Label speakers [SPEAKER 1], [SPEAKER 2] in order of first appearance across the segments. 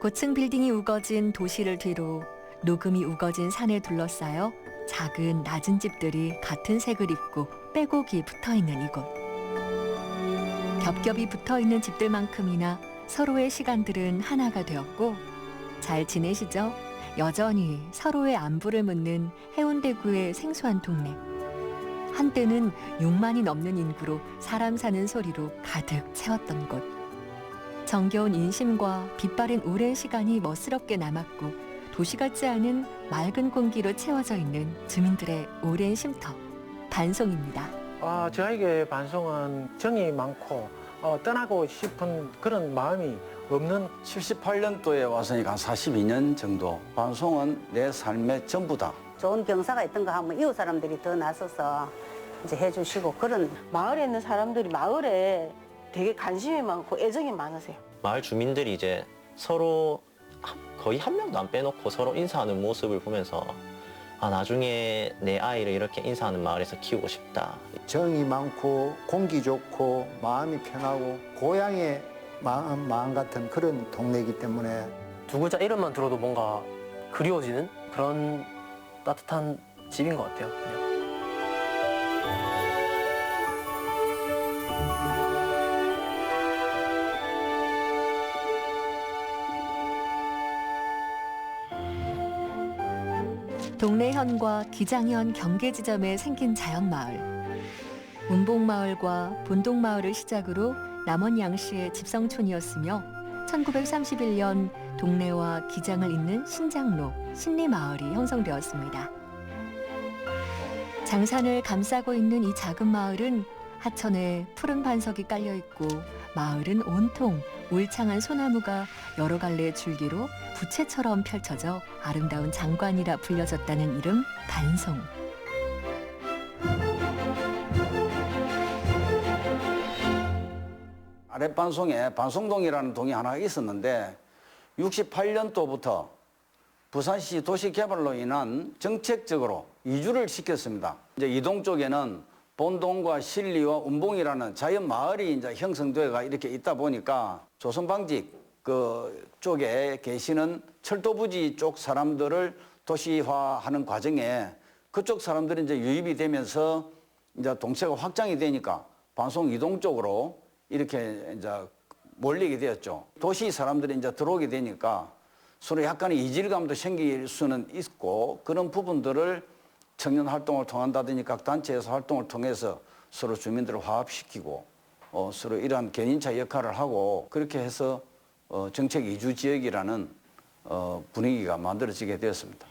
[SPEAKER 1] 고층 빌딩이 우거진 도시를 뒤로 녹음이 우거진 산을 둘러싸여 작은 낮은 집들이 같은 색을 입고 빼곡이 붙어있는 이곳. 겹겹이 붙어있는 집들만큼이나 서로의 시간들은 하나가 되었고 잘 지내시죠? 여전히 서로의 안부를 묻는 해운대구의 생소한 동네. 한때는 6만이 넘는 인구로 사람 사는 소리로 가득 채웠던 곳. 정겨운 인심과 빛바랜 오랜 시간이 멋스럽게 남았고 도시 같지 않은 맑은 공기로 채워져 있는 주민들의 오랜 쉼터, 반송입니다.
[SPEAKER 2] 저에게 반송은 정이 많고 떠나고 싶은 그런 마음이 없는
[SPEAKER 3] 78년도에 와서니까 한 42년 정도. 반송은 내 삶의 전부다.
[SPEAKER 4] 좋은 경사가 있던 거 하면 이웃 사람들이 더 나서서 이제 해주시고 그런
[SPEAKER 5] 마을에 있는 사람들이 마을에 되게 관심이 많고 애정이 많으세요.
[SPEAKER 6] 마을 주민들이 이제 서로 거의 한 명도 안 빼놓고 서로 인사하는 모습을 보면서 나중에 내 아이를 이렇게 인사하는 마을에서 키우고 싶다.
[SPEAKER 7] 정이 많고 공기 좋고 마음이 편하고 고향의 마음 같은 그런 동네이기 때문에
[SPEAKER 8] 두 글자 이름만 들어도 뭔가 그리워지는 그런 따뜻한 집인 것 같아요. 그냥.
[SPEAKER 1] 동래현과 기장현 경계 지점에 생긴 자연마을. 운봉마을과 본동마을을 시작으로 남원 양씨의 집성촌이었으며 1931년 동래와 기장을 잇는 신장로, 신리마을이 형성되었습니다. 장산을 감싸고 있는 이 작은 마을은 하천에 푸른 반석이 깔려있고 마을은 온통 울창한 소나무가 여러 갈래의 줄기로 부채처럼 펼쳐져 아름다운 장관이라 불려졌다는 이름 반송.
[SPEAKER 3] 아랫반송에 반송동이라는 동이 하나 있었는데 68년도부터 부산시 도시개발로 인한 정책적으로 이주를 시켰습니다. 이제 이동 쪽에는 본동과 신리와 운봉이라는 자연 마을이 이제 형성되어가 이렇게 있다 보니까 조선방직 그 쪽에 계시는 철도부지 쪽 사람들을 도시화하는 과정에 그쪽 사람들이 이제 유입이 되면서 이제 동체가 확장이 되니까 반송 이동 쪽으로 이렇게 이제 몰리게 되었죠. 도시 사람들이 이제 들어오게 되니까 서로 약간의 이질감도 생길 수는 있고 그런 부분들을 청년 활동을 통한다든지 각 단체에서 활동을 통해서 서로 주민들을 화합시키고 서로 이러한 견인차 역할을 하고 그렇게 해서 정책 이주 지역이라는 분위기가 만들어지게 되었습니다.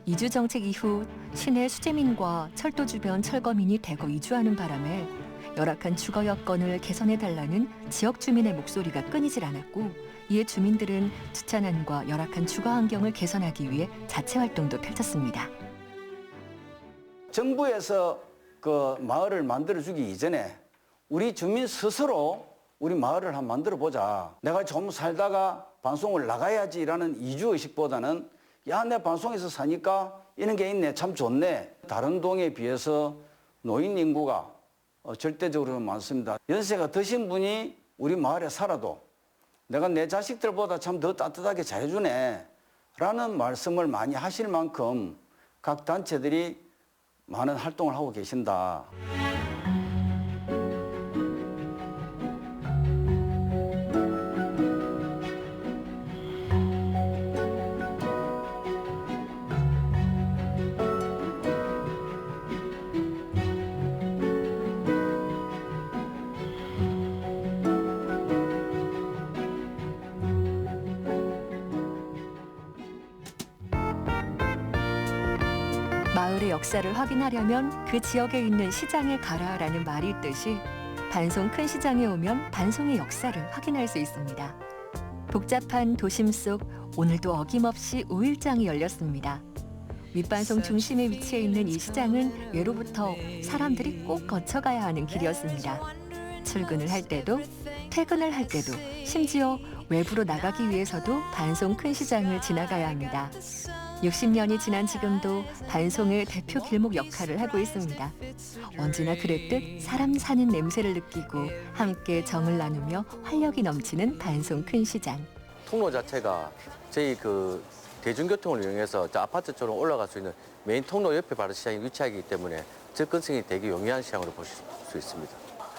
[SPEAKER 1] 이주 정책 이후 시내 수재민과 철도 주변 철거민이 대거 이주하는 바람에 열악한 주거 여건을 개선해달라는 지역 주민의 목소리가 끊이질 않았고 이에 주민들은 주차난과 열악한 주거 환경을 개선하기 위해 자체 활동도 펼쳤습니다.
[SPEAKER 3] 정부에서 그 마을을 만들어주기 이전에 우리 주민 스스로 우리 마을을 한번 만들어보자. 내가 좀 살다가 반송을 나가야지라는 이주의식보다는 야, 내 반송에서 사니까 이런 게 있네. 참 좋네. 다른 동에 비해서 노인 인구가 절대적으로 많습니다. 연세가 드신 분이 우리 마을에 살아도 내가 내 자식들보다 참 더 따뜻하게 잘해주네 라는 말씀을 많이 하실 만큼 각 단체들이 많은 활동을 하고 계신다.
[SPEAKER 1] 마을의 역사를 확인하려면 그 지역에 있는 시장에 가라라는 말이 있듯이 반송 큰 시장에 오면 반송의 역사를 확인할 수 있습니다. 복잡한 도심 속 오늘도 어김없이 5일장이 열렸습니다. 윗반송 중심에 위치해 있는 이 시장은 예로부터 사람들이 꼭 거쳐가야 하는 길이었습니다. 출근을 할 때도 퇴근을 할 때도 심지어 외부로 나가기 위해서도 반송 큰 시장을 지나가야 합니다. 60년이 지난 지금도 반송의 대표 길목 역할을 하고 있습니다. 언제나 그랬듯 사람 사는 냄새를 느끼고 함께 정을 나누며 활력이 넘치는 반송 큰 시장.
[SPEAKER 9] 통로 자체가 저희 그 대중교통을 이용해서 저 아파트 쪽으로 올라갈 수 있는 메인 통로 옆에 바로 시장이 위치하기 때문에 접근성이 되게 용이한 시장으로 보실 수 있습니다.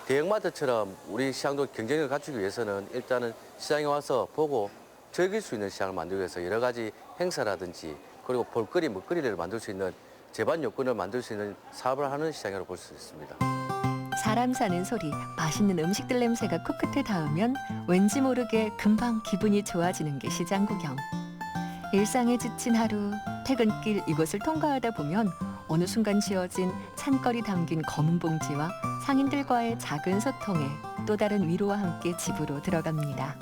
[SPEAKER 9] 대형마트처럼 우리 시장도 경쟁력을 갖추기 위해서는 일단은 시장에 와서 보고 즐길 수 있는 시장을 만들기 위해서 여러 가지 행사라든지 그리고 볼거리, 먹거리를 만들 수 있는 제반 요건을 만들 수 있는 사업을 하는 시장이라고 볼 수 있습니다.
[SPEAKER 1] 사람 사는 소리, 맛있는 음식들 냄새가 코끝에 닿으면 왠지 모르게 금방 기분이 좋아지는 게 시장 구경. 일상에 지친 하루, 퇴근길 이곳을 통과하다 보면 어느 순간 지어진 찬거리 담긴 검은 봉지와 상인들과의 작은 소통에 또 다른 위로와 함께 집으로 들어갑니다.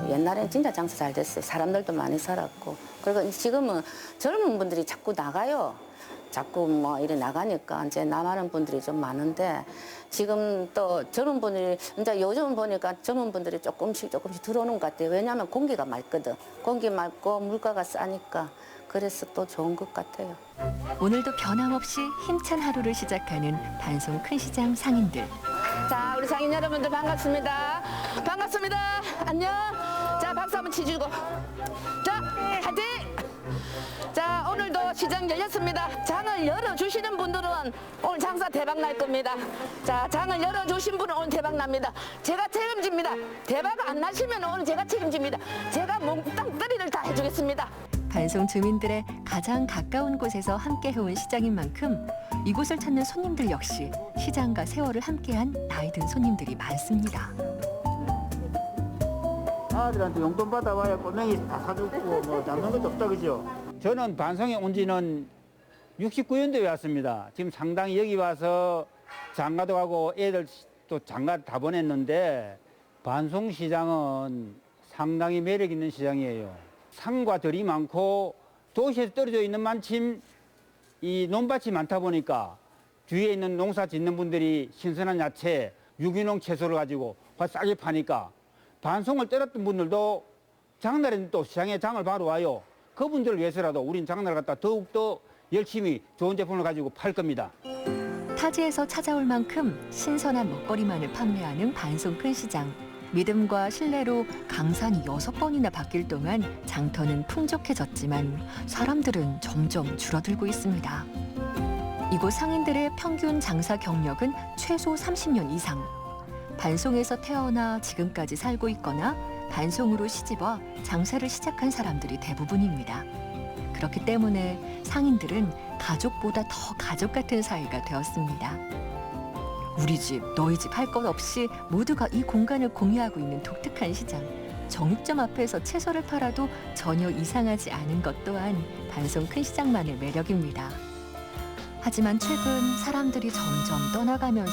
[SPEAKER 10] 옛날엔 진짜 장사 잘 됐어요. 사람들도 많이 살았고. 그리고 지금은 젊은 분들이 자꾸 나가요. 자꾸 뭐 이래 나가니까 이제 나가는 분들이 좀 많은데 지금 또 젊은 분들이 이제 요즘 보니까 젊은 분들이 조금씩 들어오는 것 같아요. 왜냐하면 공기가 맑거든. 공기 맑고 물가가 싸니까 그래서 또 좋은 것 같아요.
[SPEAKER 1] 오늘도 변함없이 힘찬 하루를 시작하는 반송 큰 시장 상인들.
[SPEAKER 10] 자, 우리 상인 여러분들 반갑습니다. 반갑습니다. 안녕. 자, 박수 한번 치주고. 자, 화이팅! 자, 오늘도 시장 열렸습니다. 장을 열어주시는 분들은 오늘 장사 대박 날 겁니다. 자, 장을 열어주신 분은 오늘 대박 납니다. 제가 책임집니다. 대박 안 나시면 오늘 제가 책임집니다. 제가 몽땅 떨이를 다 해주겠습니다.
[SPEAKER 1] 반송 주민들의 가장 가까운 곳에서 함께 해온 시장인 만큼 이곳을 찾는 손님들 역시 시장과 세월을 함께한 나이 든 손님들이 많습니다.
[SPEAKER 11] 아들한테 용돈 받아와야 꼬맹이 다 사주고 뭐 남는 것도 없다 그죠? 저는 반송에 온 지는 69년도에 왔습니다. 지금 상당히 여기 와서 장가도 가고 애들 또 장가 다 보냈는데 반송 시장은 상당히 매력 있는 시장이에요. 산과 들이 많고 도시에서 떨어져 있는 만큼 이 논밭이 많다 보니까 주위에 있는 농사 짓는 분들이 신선한 야채, 유기농 채소를 가지고 싸게 파니까 반송을 떨었던 분들도 장날에는 또 시장에 장을 바로 와요. 그분들을 위해서라도 우린 장날을 갖다 더욱더 열심히 좋은 제품을 가지고 팔 겁니다.
[SPEAKER 1] 타지에서 찾아올 만큼 신선한 먹거리만을 판매하는 반송 큰 시장. 믿음과 신뢰로 강산이 6번이나 바뀔 동안 장터는 풍족해졌지만 사람들은 점점 줄어들고 있습니다. 이곳 상인들의 평균 장사 경력은 최소 30년 이상. 반송에서 태어나 지금까지 살고 있거나 반송으로 시집와 장사를 시작한 사람들이 대부분입니다. 그렇기 때문에 상인들은 가족보다 더 가족 같은 사이가 되었습니다. 우리 집, 너희 집 할 것 없이 모두가 이 공간을 공유하고 있는 독특한 시장. 정육점 앞에서 채소를 팔아도 전혀 이상하지 않은 것 또한 반송 큰 시장만의 매력입니다. 하지만 최근 사람들이 점점 떠나가면서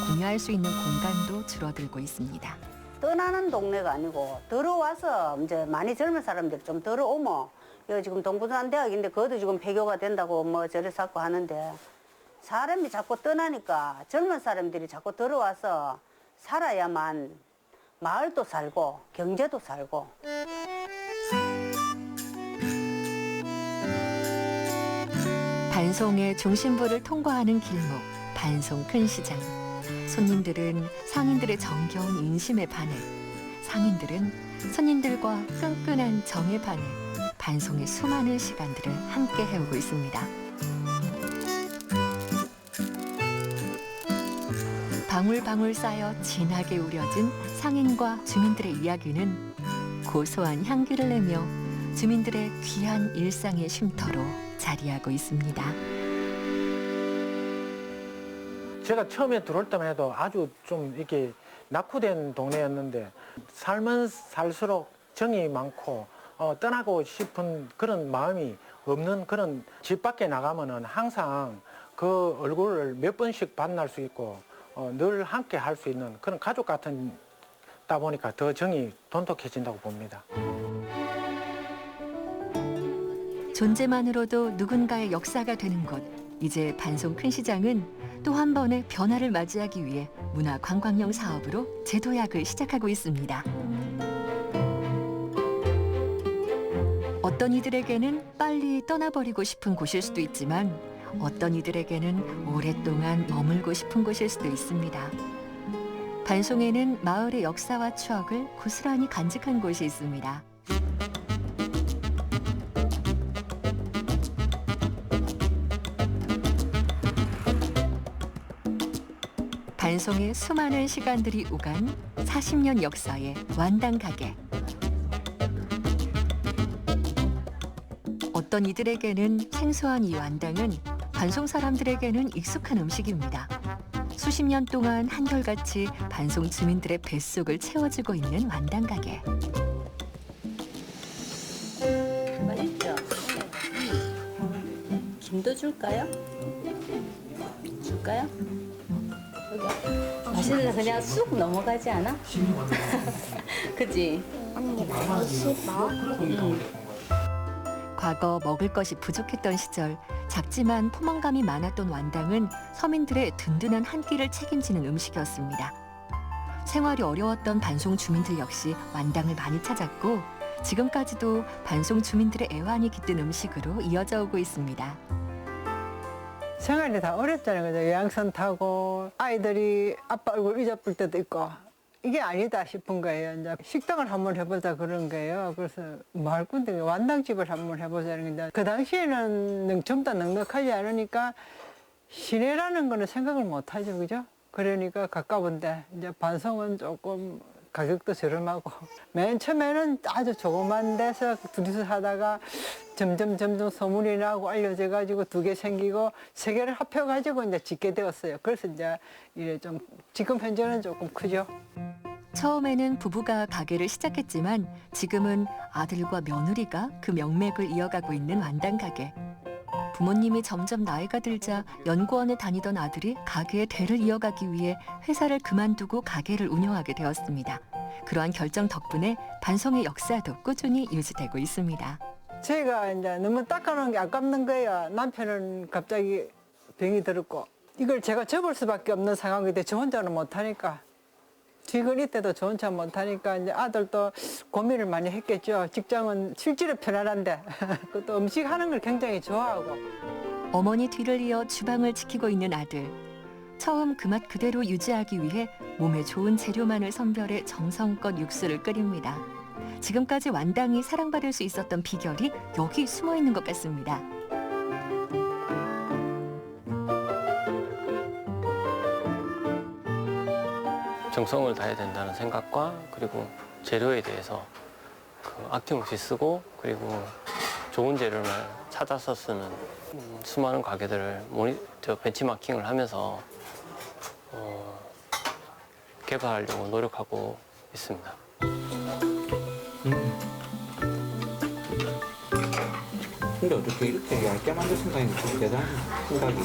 [SPEAKER 1] 공유할 수 있는 공간도 줄어들고 있습니다.
[SPEAKER 4] 떠나는 동네가 아니고 들어와서 이제 많이 젊은 사람들이 좀 들어오면 여기 지금 동부산 대학인데 그것도 지금 폐교가 된다고 뭐 저래서 자꾸 하는데 사람이 자꾸 떠나니까 젊은 사람들이 자꾸 들어와서 살아야만 마을도 살고 경제도 살고.
[SPEAKER 1] 반송의 중심부를 통과하는 길목, 반송 큰 시장. 손님들은 상인들의 정겨운 인심에 반해, 상인들은 손님들과 끈끈한 정에 반해 반송의 수많은 시간들을 함께 해오고 있습니다. 방울방울 쌓여 진하게 우려진 상인과 주민들의 이야기는 고소한 향기를 내며 주민들의 귀한 일상의 쉼터로 자리하고 있습니다.
[SPEAKER 2] 제가 처음에 들어올 때만 해도 아주 좀 이렇게 낙후된 동네였는데 살면 살수록 정이 많고 떠나고 싶은 그런 마음이 없는 그런 집 밖에 나가면은 항상 그 얼굴을 몇 번씩 만날 수 있고 늘 함께 할 수 있는 그런 가족 같은 다 보니까 더 정이 돈독해진다고 봅니다.
[SPEAKER 1] 존재만으로도 누군가의 역사가 되는 곳, 이제 반송 큰 시장은 또 한 번의 변화를 맞이하기 위해 문화관광형 사업으로 재도약을 시작하고 있습니다. 어떤 이들에게는 빨리 떠나버리고 싶은 곳일 수도 있지만 어떤 이들에게는 오랫동안 머물고 싶은 곳일 수도 있습니다. 반송에는 마을의 역사와 추억을 고스란히 간직한 곳이 있습니다. 반송의 수많은 시간들이 오간 40년 역사의 완당 가게. 어떤 이들에게는 생소한 이 완당은 반송 사람들에게는 익숙한 음식입니다. 수십 년 동안 한결같이 반송 주민들의 뱃속을 채워주고 있는 완당 가게.
[SPEAKER 12] 맛있죠? 김도 줄까요? 줄까요? 여기. 맛있는데 그냥 쑥 넘어가지 않아? 그지?
[SPEAKER 13] 언니 맛있어?
[SPEAKER 1] 과거 먹을 것이 부족했던 시절 작지만 포만감이 많았던 완당은 서민들의 든든한 한 끼를 책임지는 음식이었습니다. 생활이 어려웠던 반송 주민들 역시 완당을 많이 찾았고 지금까지도 반송 주민들의 애환이 깃든 음식으로 이어져 오고 있습니다.
[SPEAKER 14] 생활이 다 어렵잖아요. 그죠? 요양선 타고 아이들이 아빠 얼굴 잊어볼 때도 있고 이게 아니다 싶은 거예요. 이제 식당을 한번 해보자 그런 거예요. 그래서 뭐 할 건데 완당집을 한번 해보자는 건데 그 당시에는 좀 더 넉넉하지 않으니까 시내라는 거는 생각을 못 하죠. 그죠? 그러니까 가까운데 이제 반송은 조금 가격도 저렴하고 맨 처음에는 아주 조그만 데서 둘이서 하다가 점점 소문이 나고 알려져 가지고 2개 생기고 3개를 합해 가지고 이제 짓게 되었어요. 그래서 이제 이래 좀 지금 현재는 조금 크죠.
[SPEAKER 1] 처음에는 부부가 가게를 시작했지만 지금은 아들과 며느리가 그 명맥을 이어가고 있는 완당 가게. 부모님이 점점 나이가 들자 연구원에 다니던 아들이 가게의 대를 이어가기 위해 회사를 그만두고 가게를 운영하게 되었습니다. 그러한 결정 덕분에 반송의 역사도 꾸준히 유지되고 있습니다.
[SPEAKER 14] 저희가 이제 너무 닦아놓은 게 아깝는 거예요. 남편은 갑자기 병이 들었고 이걸 제가 접을 수밖에 없는 상황인데 저 혼자는 못하니까 뒤근이 때도 저 혼자 못하니까 이제 아들도 고민을 많이 했겠죠. 직장은 실제로 편안한데 또 음식 하는 걸 굉장히 좋아하고
[SPEAKER 1] 어머니 뒤를 이어 주방을 지키고 있는 아들. 처음 그 맛 그대로 유지하기 위해 몸에 좋은 재료만을 선별해 정성껏 육수를 끓입니다. 지금까지 완당이 사랑받을 수 있었던 비결이 여기 숨어 있는 것 같습니다.
[SPEAKER 8] 정성을 다해야 된다는 생각과 그리고 재료에 대해서 아낌없이 쓰고 그리고 좋은 재료를 찾아서 쓰는 수많은 가게들을 벤치마킹을 하면서 개발하려고 노력하고 있습니다.
[SPEAKER 15] 근데 어떻게 이렇게 얇게 만들 생각이 대단한 생각이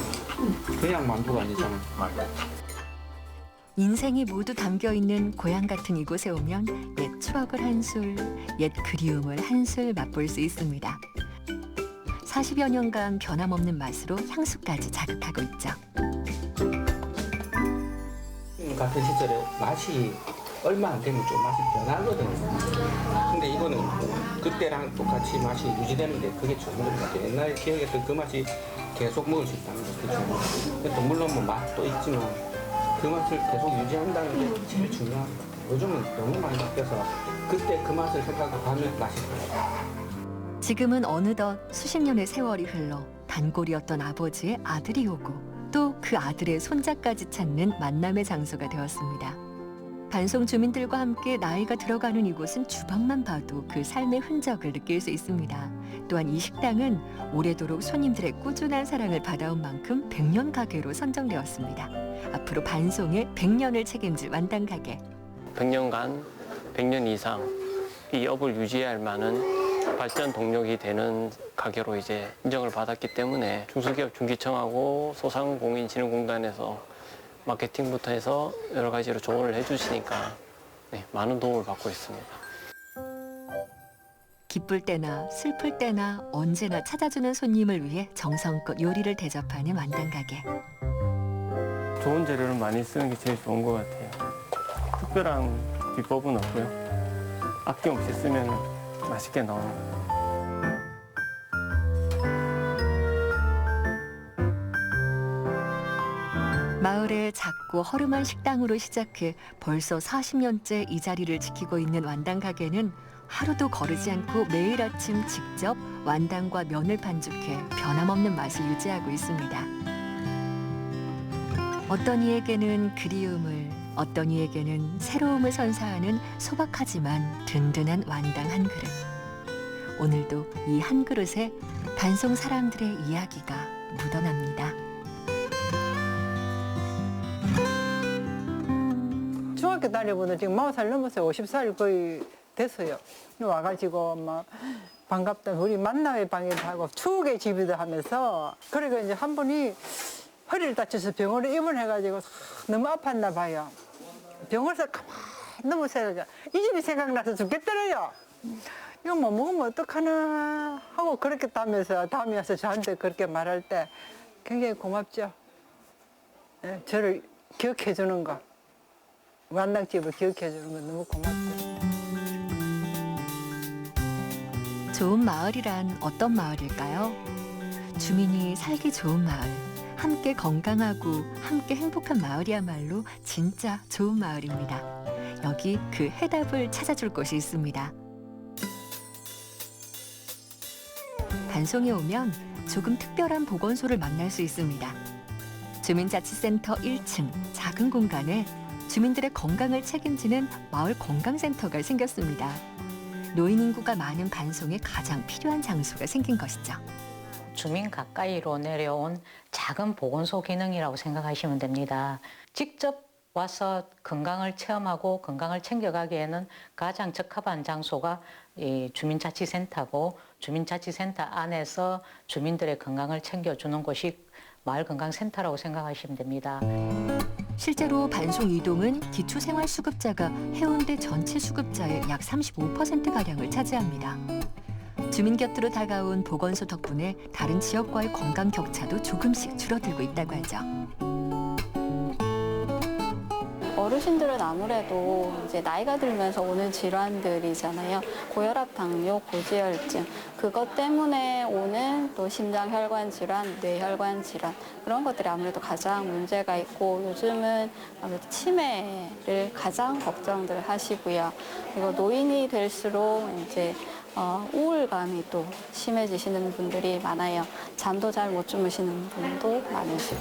[SPEAKER 15] 그냥 만두가 아니잖아.
[SPEAKER 1] 인생이 모두 담겨 있는 고향 같은 이곳에 오면 옛 추억을 한술, 옛 그리움을 한술 맛볼 수 있습니다. 40여 년간 변함없는 맛으로 향수까지 자극하고 있죠.
[SPEAKER 15] 같은 시절에 맛이 얼마 안 되면 좀 맛이 변하거든요. 근데 이거는 그때랑 똑같이 맛이 유지되는데 그게 좋은 것 같아요. 옛날에 기억했던 그 맛이 계속 먹을 수 있다는 게 그렇죠. 물론 뭐 맛도 있지만 그 맛을 계속 유지한다는 게 제일 중요한 것 같아요. 요즘은 너무 많이 바뀌어서 그때 그 맛을 생각하면 맛이 달라요.
[SPEAKER 1] 지금은 어느덧 수십 년의 세월이 흘러 단골이었던 아버지의 아들이 오고 또 그 아들의 손자까지 찾는 만남의 장소가 되었습니다. 반송 주민들과 함께 나이가 들어가는 이곳은 주방만 봐도 그 삶의 흔적을 느낄 수 있습니다. 또한 이 식당은 오래도록 손님들의 꾸준한 사랑을 받아온 만큼 100년 가게로 선정되었습니다. 앞으로 반송의 100년을 책임질 완당 가게.
[SPEAKER 8] 100년간 100년 이상 이 업을 유지해야 할 만한 발전 동력이 되는 가게로 이제 인정을 받았기 때문에 중소기업 중기청하고 소상공인진흥공단에서 마케팅부터 해서 여러 가지로 조언을 해주시니까 많은 도움을 받고 있습니다.
[SPEAKER 1] 기쁠 때나 슬플 때나 언제나 찾아주는 손님을 위해 정성껏 요리를 대접하는 완당가게.
[SPEAKER 8] 좋은 재료를 많이 쓰는 게 제일 좋은 것 같아요. 특별한 비법은 없고요. 아낌없이 쓰면 맛있게 나옵니다.
[SPEAKER 1] 마을의 작고 허름한 식당으로 시작해 벌써 40년째 이 자리를 지키고 있는 완당가게는 하루도 거르지 않고 매일 아침 직접 완당과 면을 반죽해 변함없는 맛을 유지하고 있습니다. 어떤 이에게는 그리움을, 어떤 이에게는 새로움을 선사하는 소박하지만 든든한 완당 한 그릇. 오늘도 이 한 그릇에 반송 사람들의 이야기가 묻어납니다.
[SPEAKER 14] 중학교 다니고는 지금 40살 넘었어요. 50살 거의 됐어요. 와가지고 막 반갑다. 우리 만남의 방에도 하고 추억의 집이도 하면서 그러니까 이제 한 분이 허리를 다쳐서 병원에 입원해가지고 너무 아팠나 봐요. 병원에서 가만히 누워서 이 집이 생각나서 죽겠더래요. 이거 뭐 먹으면 어떡하나 하고 그렇게 다음에 와서 저한테 그렇게 말할 때 굉장히 고맙죠. 네, 저를 기억해 주는 거. 완당집을 기억해 주는 건 너무 고맙죠.
[SPEAKER 1] 좋은 마을이란 어떤 마을일까요? 주민이 살기 좋은 마을, 함께 건강하고 함께 행복한 마을이야말로 진짜 좋은 마을입니다. 여기 그 해답을 찾아줄 곳이 있습니다. 반송에 오면 조금 특별한 보건소를 만날 수 있습니다. 주민자치센터 1층 작은 공간에 주민들의 건강을 책임지는 마을 건강센터가 생겼습니다. 노인 인구가 많은 반송에 가장 필요한 장소가 생긴 것이죠.
[SPEAKER 12] 주민 가까이로 내려온 작은 보건소 기능이라고 생각하시면 됩니다. 직접 와서 건강을 체험하고 건강을 챙겨가기에는 가장 적합한 장소가 이 주민자치센터고 주민자치센터 안에서 주민들의 건강을 챙겨주는 곳이 마을건강센터라고 생각하시면 됩니다.
[SPEAKER 1] 실제로 반송 이동은 기초생활수급자가 해운대 전체 수급자의 약 35%가량을 차지합니다. 주민 곁으로 다가온 보건소 덕분에 다른 지역과의 건강 격차도 조금씩 줄어들고 있다고 하죠.
[SPEAKER 16] 어르신들은 아무래도 이제 나이가 들면서 오는 질환들이잖아요. 고혈압, 당뇨, 고지혈증 그것 때문에 오는 또 심장혈관 질환, 뇌혈관 질환 그런 것들이 아무래도 가장 문제가 있고 요즘은 아무래도 치매를 가장 걱정들 하시고요. 그리고 노인이 될수록 이제 우울감이 또 심해지시는 분들이 많아요. 잠도 잘 못 주무시는 분도 많으시고.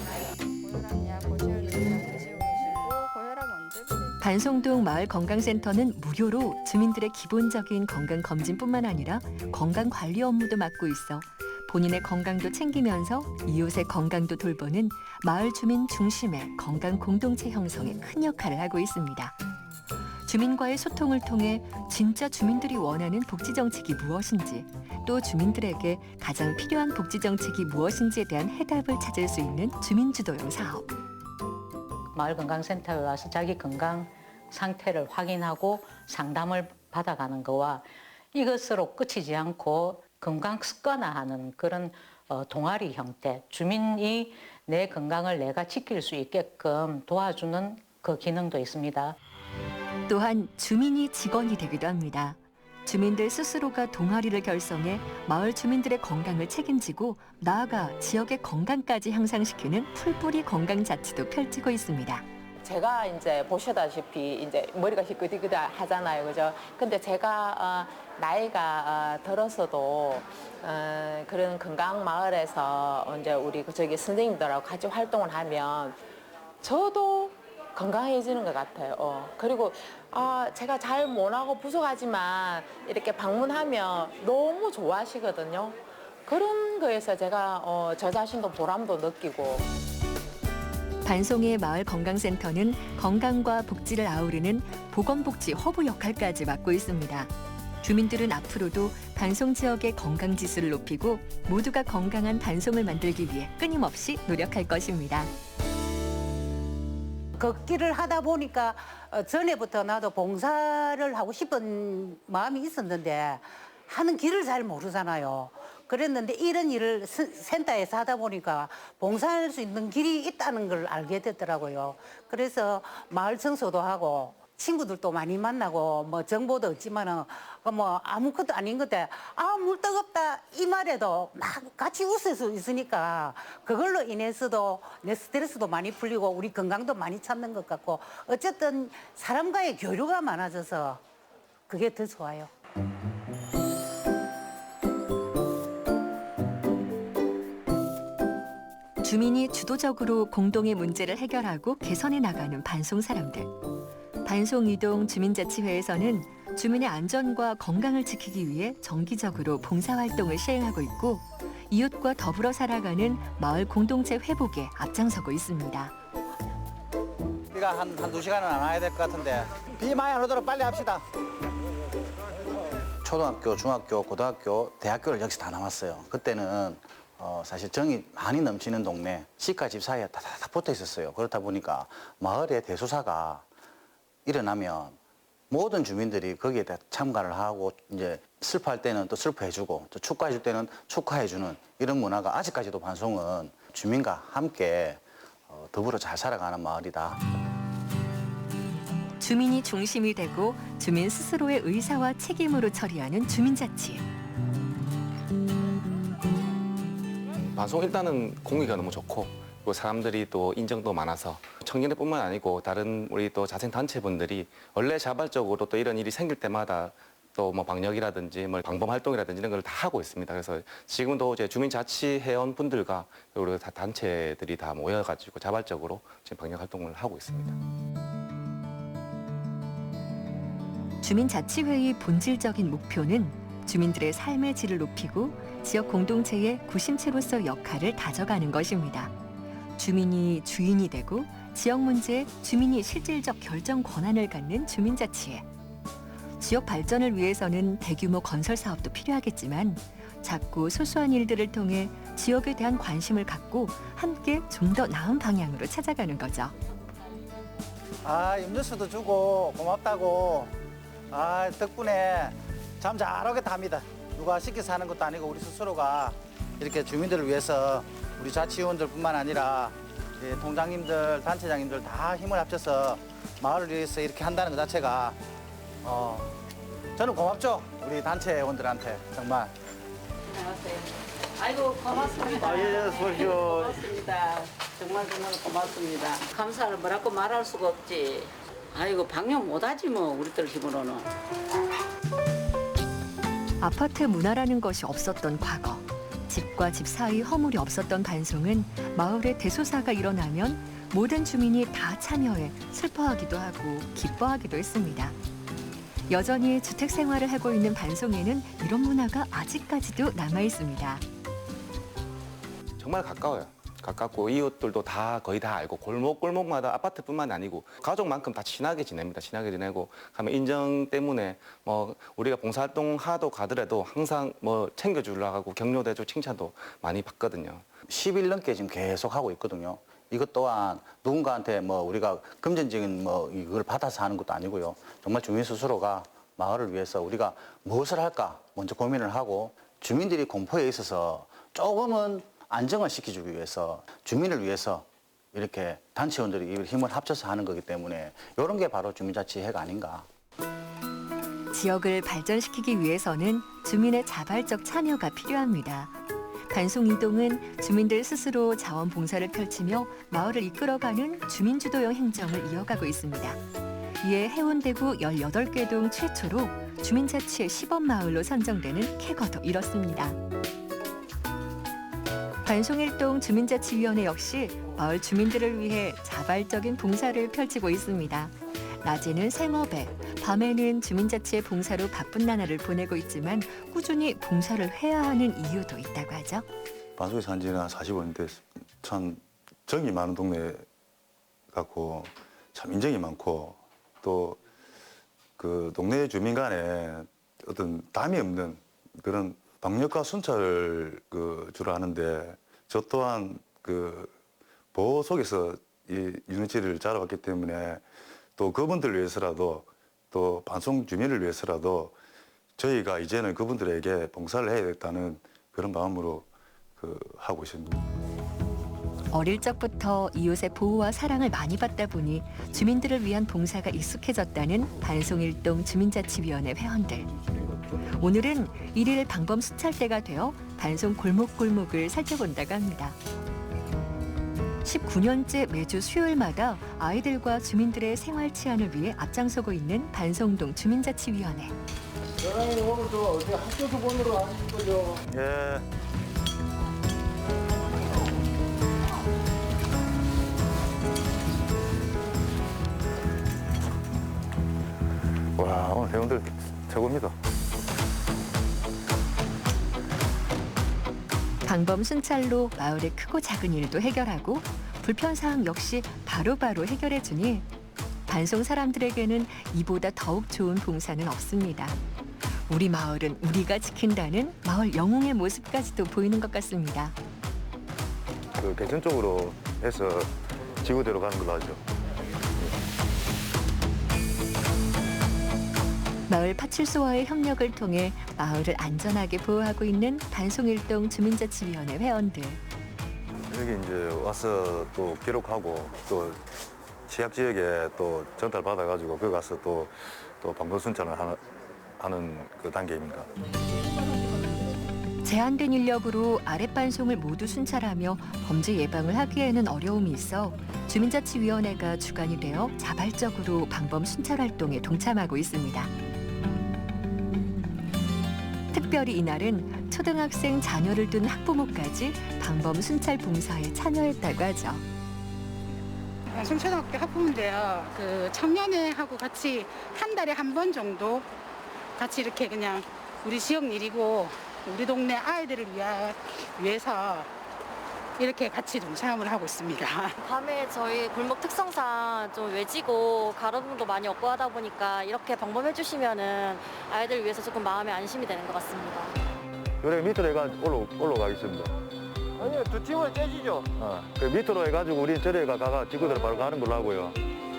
[SPEAKER 1] 반송동 마을건강센터는 무료로 주민들의 기본적인 건강검진뿐만 아니라 건강관리 업무도 맡고 있어 본인의 건강도 챙기면서 이웃의 건강도 돌보는 마을 주민 중심의 건강 공동체 형성에 큰 역할을 하고 있습니다. 주민과의 소통을 통해 진짜 주민들이 원하는 복지정책이 무엇인지 또 주민들에게 가장 필요한 복지정책이 무엇인지에 대한 해답을 찾을 수 있는 주민주도형 사업.
[SPEAKER 12] 마을건강센터에 와서 자기 건강 상태를 확인하고 상담을 받아가는 거와 이것으로 끝이지 않고 건강 습관화하는 그런 동아리 형태, 주민이 내 건강을 내가 지킬 수 있게끔 도와주는 그 기능도 있습니다.
[SPEAKER 1] 또한 주민이 직원이 되기도 합니다. 주민들 스스로가 동아리를 결성해 마을 주민들의 건강을 책임지고 나아가 지역의 건강까지 향상시키는 풀뿌리 건강자치도 펼치고 있습니다.
[SPEAKER 17] 제가 이제 보시다시피 이제 머리가 희끗희끗 하잖아요, 그죠? 근데 제가 나이가 들어서도 그런 건강 마을에서 이제 우리 저기 선생님들하고 같이 활동을 하면 저도 건강해지는 것 같아요. 그리고 제가 잘 못하고 부족하지만 이렇게 방문하면 너무 좋아하시거든요. 그런 거에서 제가 저 자신도 보람도 느끼고.
[SPEAKER 1] 반송의 마을건강센터는 건강과 복지를 아우르는 보건복지 허브 역할까지 맡고 있습니다. 주민들은 앞으로도 반송 지역의 건강 지수를 높이고 모두가 건강한 반송을 만들기 위해 끊임없이 노력할 것입니다.
[SPEAKER 4] 걷기를 하다 보니까 전에부터 나도 봉사를 하고 싶은 마음이 있었는데 하는 길을 잘 모르잖아요. 그랬는데 이런 일을 센터에서 하다 보니까 봉사할 수 있는 길이 있다는 걸 알게 됐더라고요. 그래서 마을 청소도 하고 친구들도 많이 만나고 뭐 정보도 얻지만은 뭐 아무것도 아닌 건데 물 뜨겁다 이 말에도 막 같이 웃을 수 있으니까 그걸로 인해서도 내 스트레스도 많이 풀리고 우리 건강도 많이 찾는 것 같고 어쨌든 사람과의 교류가 많아져서 그게 더 좋아요.
[SPEAKER 1] 주민이 주도적으로 공동의 문제를 해결하고 개선해 나가는 반송 사람들. 반송이동 주민자치회에서는 주민의 안전과 건강을 지키기 위해 정기적으로 봉사활동을 시행하고 있고 이웃과 더불어 살아가는 마을 공동체 회복에 앞장서고 있습니다.
[SPEAKER 3] 비가 한두 시간은 안 와야 될 것 같은데 비 많이 안 오도록 빨리 합시다. 초등학교, 중학교, 고등학교, 대학교를 역시 다 남았어요. 그때는 사실 정이 많이 넘치는 동네, 시가 집 사이에 다다닥 붙어 있었어요. 그렇다 보니까 마을의 대소사가 일어나면 모든 주민들이 거기에 참가를 하고 이제 슬퍼할 때는 또 슬퍼해주고 또 축하해줄 때는 축하해주는 이런 문화가 아직까지도 반송은 주민과 함께 더불어 잘 살아가는 마을이다.
[SPEAKER 1] 주민이 중심이 되고 주민 스스로의 의사와 책임으로 처리하는 주민자치.
[SPEAKER 18] 반송 일단은 공기가 너무 좋고 그리고 사람들이 또 인정도 많아서 청년들뿐만 아니고 다른 우리 또 자생단체분들이 원래 자발적으로 또 이런 일이 생길 때마다 또 뭐 방역이라든지 뭐 방범 활동이라든지 이런 걸 다 하고 있습니다. 그래서 지금도 이제 주민자치회원 분들과 우리 다 단체들이 다 모여가지고 자발적으로 지금 방역 활동을 하고 있습니다.
[SPEAKER 1] 주민자치회의 본질적인 목표는 주민들의 삶의 질을 높이고 지역 공동체의 구심체로서 역할을 다져가는 것입니다. 주민이 주인이 되고 지역 문제에 주민이 실질적 결정 권한을 갖는 주민자치회. 지역 발전을 위해서는 대규모 건설 사업도 필요하겠지만 작고 소소한 일들을 통해 지역에 대한 관심을 갖고 함께 좀 더 나은 방향으로 찾아가는 거죠.
[SPEAKER 3] 음료수도 주고 고맙다고. 덕분에 잠 잘 오겠다 합니다. 누가 시켜서 하는 것도 아니고 우리 스스로가 이렇게 주민들을 위해서 우리 자치위원들뿐만 아니라 통장님들, 단체장님들 다 힘을 합쳐서 마을을 위해서 이렇게 한다는 것 자체가 저는 고맙죠. 우리 단체원들한테 정말.
[SPEAKER 4] 안녕하세요. 아이고 고맙습니다.
[SPEAKER 3] 예, 수고하십시오.
[SPEAKER 4] 고맙습니다. 정말 고맙습니다. 감사를 뭐라고 말할 수가 없지. 아이고 방역 못하지 뭐 우리들 힘으로는.
[SPEAKER 1] 아파트 문화라는 것이 없었던 과거. 집과 집 사이 허물이 없었던 반송은 마을에 대소사가 일어나면 모든 주민이 다 참여해 슬퍼하기도 하고 기뻐하기도 했습니다. 여전히 주택 생활을 하고 있는 반송에는 이런 문화가 아직까지도 남아 있습니다.
[SPEAKER 18] 정말 가까워요. 가깝고 이웃들도 다 거의 다 알고 골목골목마다 아파트뿐만 아니고 가족만큼 다 친하게 지냅니다. 친하게 지내고 가면 인정 때문에 뭐 우리가 봉사활동 하도 가더라도 항상 뭐 챙겨주려고 하고 격려도 칭찬도 많이 받거든요.
[SPEAKER 3] 10일 넘게 지금 계속 하고 있거든요. 이것 또한 누군가한테 뭐 우리가 금전적인 뭐 이걸 받아서 하는 것도 아니고요. 정말 주민 스스로가 마을을 위해서 우리가 무엇을 할까 먼저 고민을 하고 주민들이 공포에 있어서 조금은 안정을 시켜주기 위해서 주민을 위해서 이렇게 단체원들이 힘을 합쳐서 하는 거기 때문에 이런 게 바로 주민자치회가 아닌가.
[SPEAKER 1] 지역을 발전시키기 위해서는 주민의 자발적 참여가 필요합니다. 반송이동은 주민들 스스로 자원봉사를 펼치며 마을을 이끌어가는 주민주도형 행정을 이어가고 있습니다. 이에 해운대구 18개 동 최초로 주민자치의 시범마을로 선정되는 쾌거도 이렇습니다. 반송일동 주민자치위원회 역시 마을 주민들을 위해 자발적인 봉사를 펼치고 있습니다. 낮에는 생업에, 밤에는 주민자치의 봉사로 바쁜 나날을 보내고 있지만 꾸준히 봉사를 해야 하는 이유도 있다고 하죠.
[SPEAKER 19] 반송에 산 지는 한 45년대 참 정이 많은 동네 같고 참 인정이 많고 또 그 동네 주민 간에 어떤 담이 없는 그런 방역과 순찰을 주로 하는데 저 또한 그 보호 속에서 이 유니치를 자라왔기 때문에 또 그분들 위해서라도 또 반송 주민을 위해서라도 저희가 이제는 그분들에게 봉사를 해야겠다는 그런 마음으로 하고 있습니다.
[SPEAKER 1] 어릴 적부터 이웃의 보호와 사랑을 많이 받다 보니 주민들을 위한 봉사가 익숙해졌다는 반송일동 주민자치위원회 회원들. 오늘은 일일 방범 순찰대가 되어 반송 골목골목을 살펴본다고 합니다. 19년째 매주 수요일마다 아이들과 주민들의 생활 치안을 위해 앞장서고 있는 반송동 주민자치위원회.
[SPEAKER 7] 사장님 오늘 저 어디 학교도 보내러 가는 거죠?
[SPEAKER 19] 예. 와, 오늘 회원들 최고입니다.
[SPEAKER 1] 방범 순찰로 마을의 크고 작은 일도 해결하고 불편사항 역시 바로바로 해결해주니 반송 사람들에게는 이보다 더욱 좋은 봉사는 없습니다. 우리 마을은 우리가 지킨다는 마을 영웅의 모습까지도 보이는 것 같습니다.
[SPEAKER 19] 개천 쪽으로 해서 지구대로 가는 걸로 하죠.
[SPEAKER 1] 마을 파출소와의 협력을 통해 마을을 안전하게 보호하고 있는 반송일동 주민자치위원회 회원들.
[SPEAKER 19] 여기 이제 와서 또 기록하고 또 취약 지역에 또 전달 받아가지고 거기 가서 또 방법 순찰을 하는 그 단계입니다.
[SPEAKER 1] 제한된 인력으로 아랫반송을 모두 순찰하며 범죄 예방을 하기에는 어려움이 있어 주민자치위원회가 주관이 되어 자발적으로 방범 순찰 활동에 동참하고 있습니다. 특별히 이날은 초등학생 자녀를 둔 학부모까지 방범 순찰 봉사에 참여했다고 하죠.
[SPEAKER 20] 반송초등학교 학부모인데요. 청년회하고 같이 한 달에 한 번 정도 같이 이렇게 그냥 우리 지역 일이고 우리 동네 아이들을 위해서 이렇게 같이 동참을 하고 있습니다.
[SPEAKER 21] 밤에 저희 골목 특성상 좀 외지고 가로등도 많이 없고 하다 보니까 이렇게 방범해 주시면은 아이들 위해서 조금 마음에 안심이 되는 것 같습니다.
[SPEAKER 19] 요래 밑으로 해가지고 올라가겠습니다.
[SPEAKER 7] 아니요, 두 팀을 떼지죠.
[SPEAKER 19] 그 밑으로 해가지고 우리 저래 가가 지구대로 바로 가는 걸로 하고요.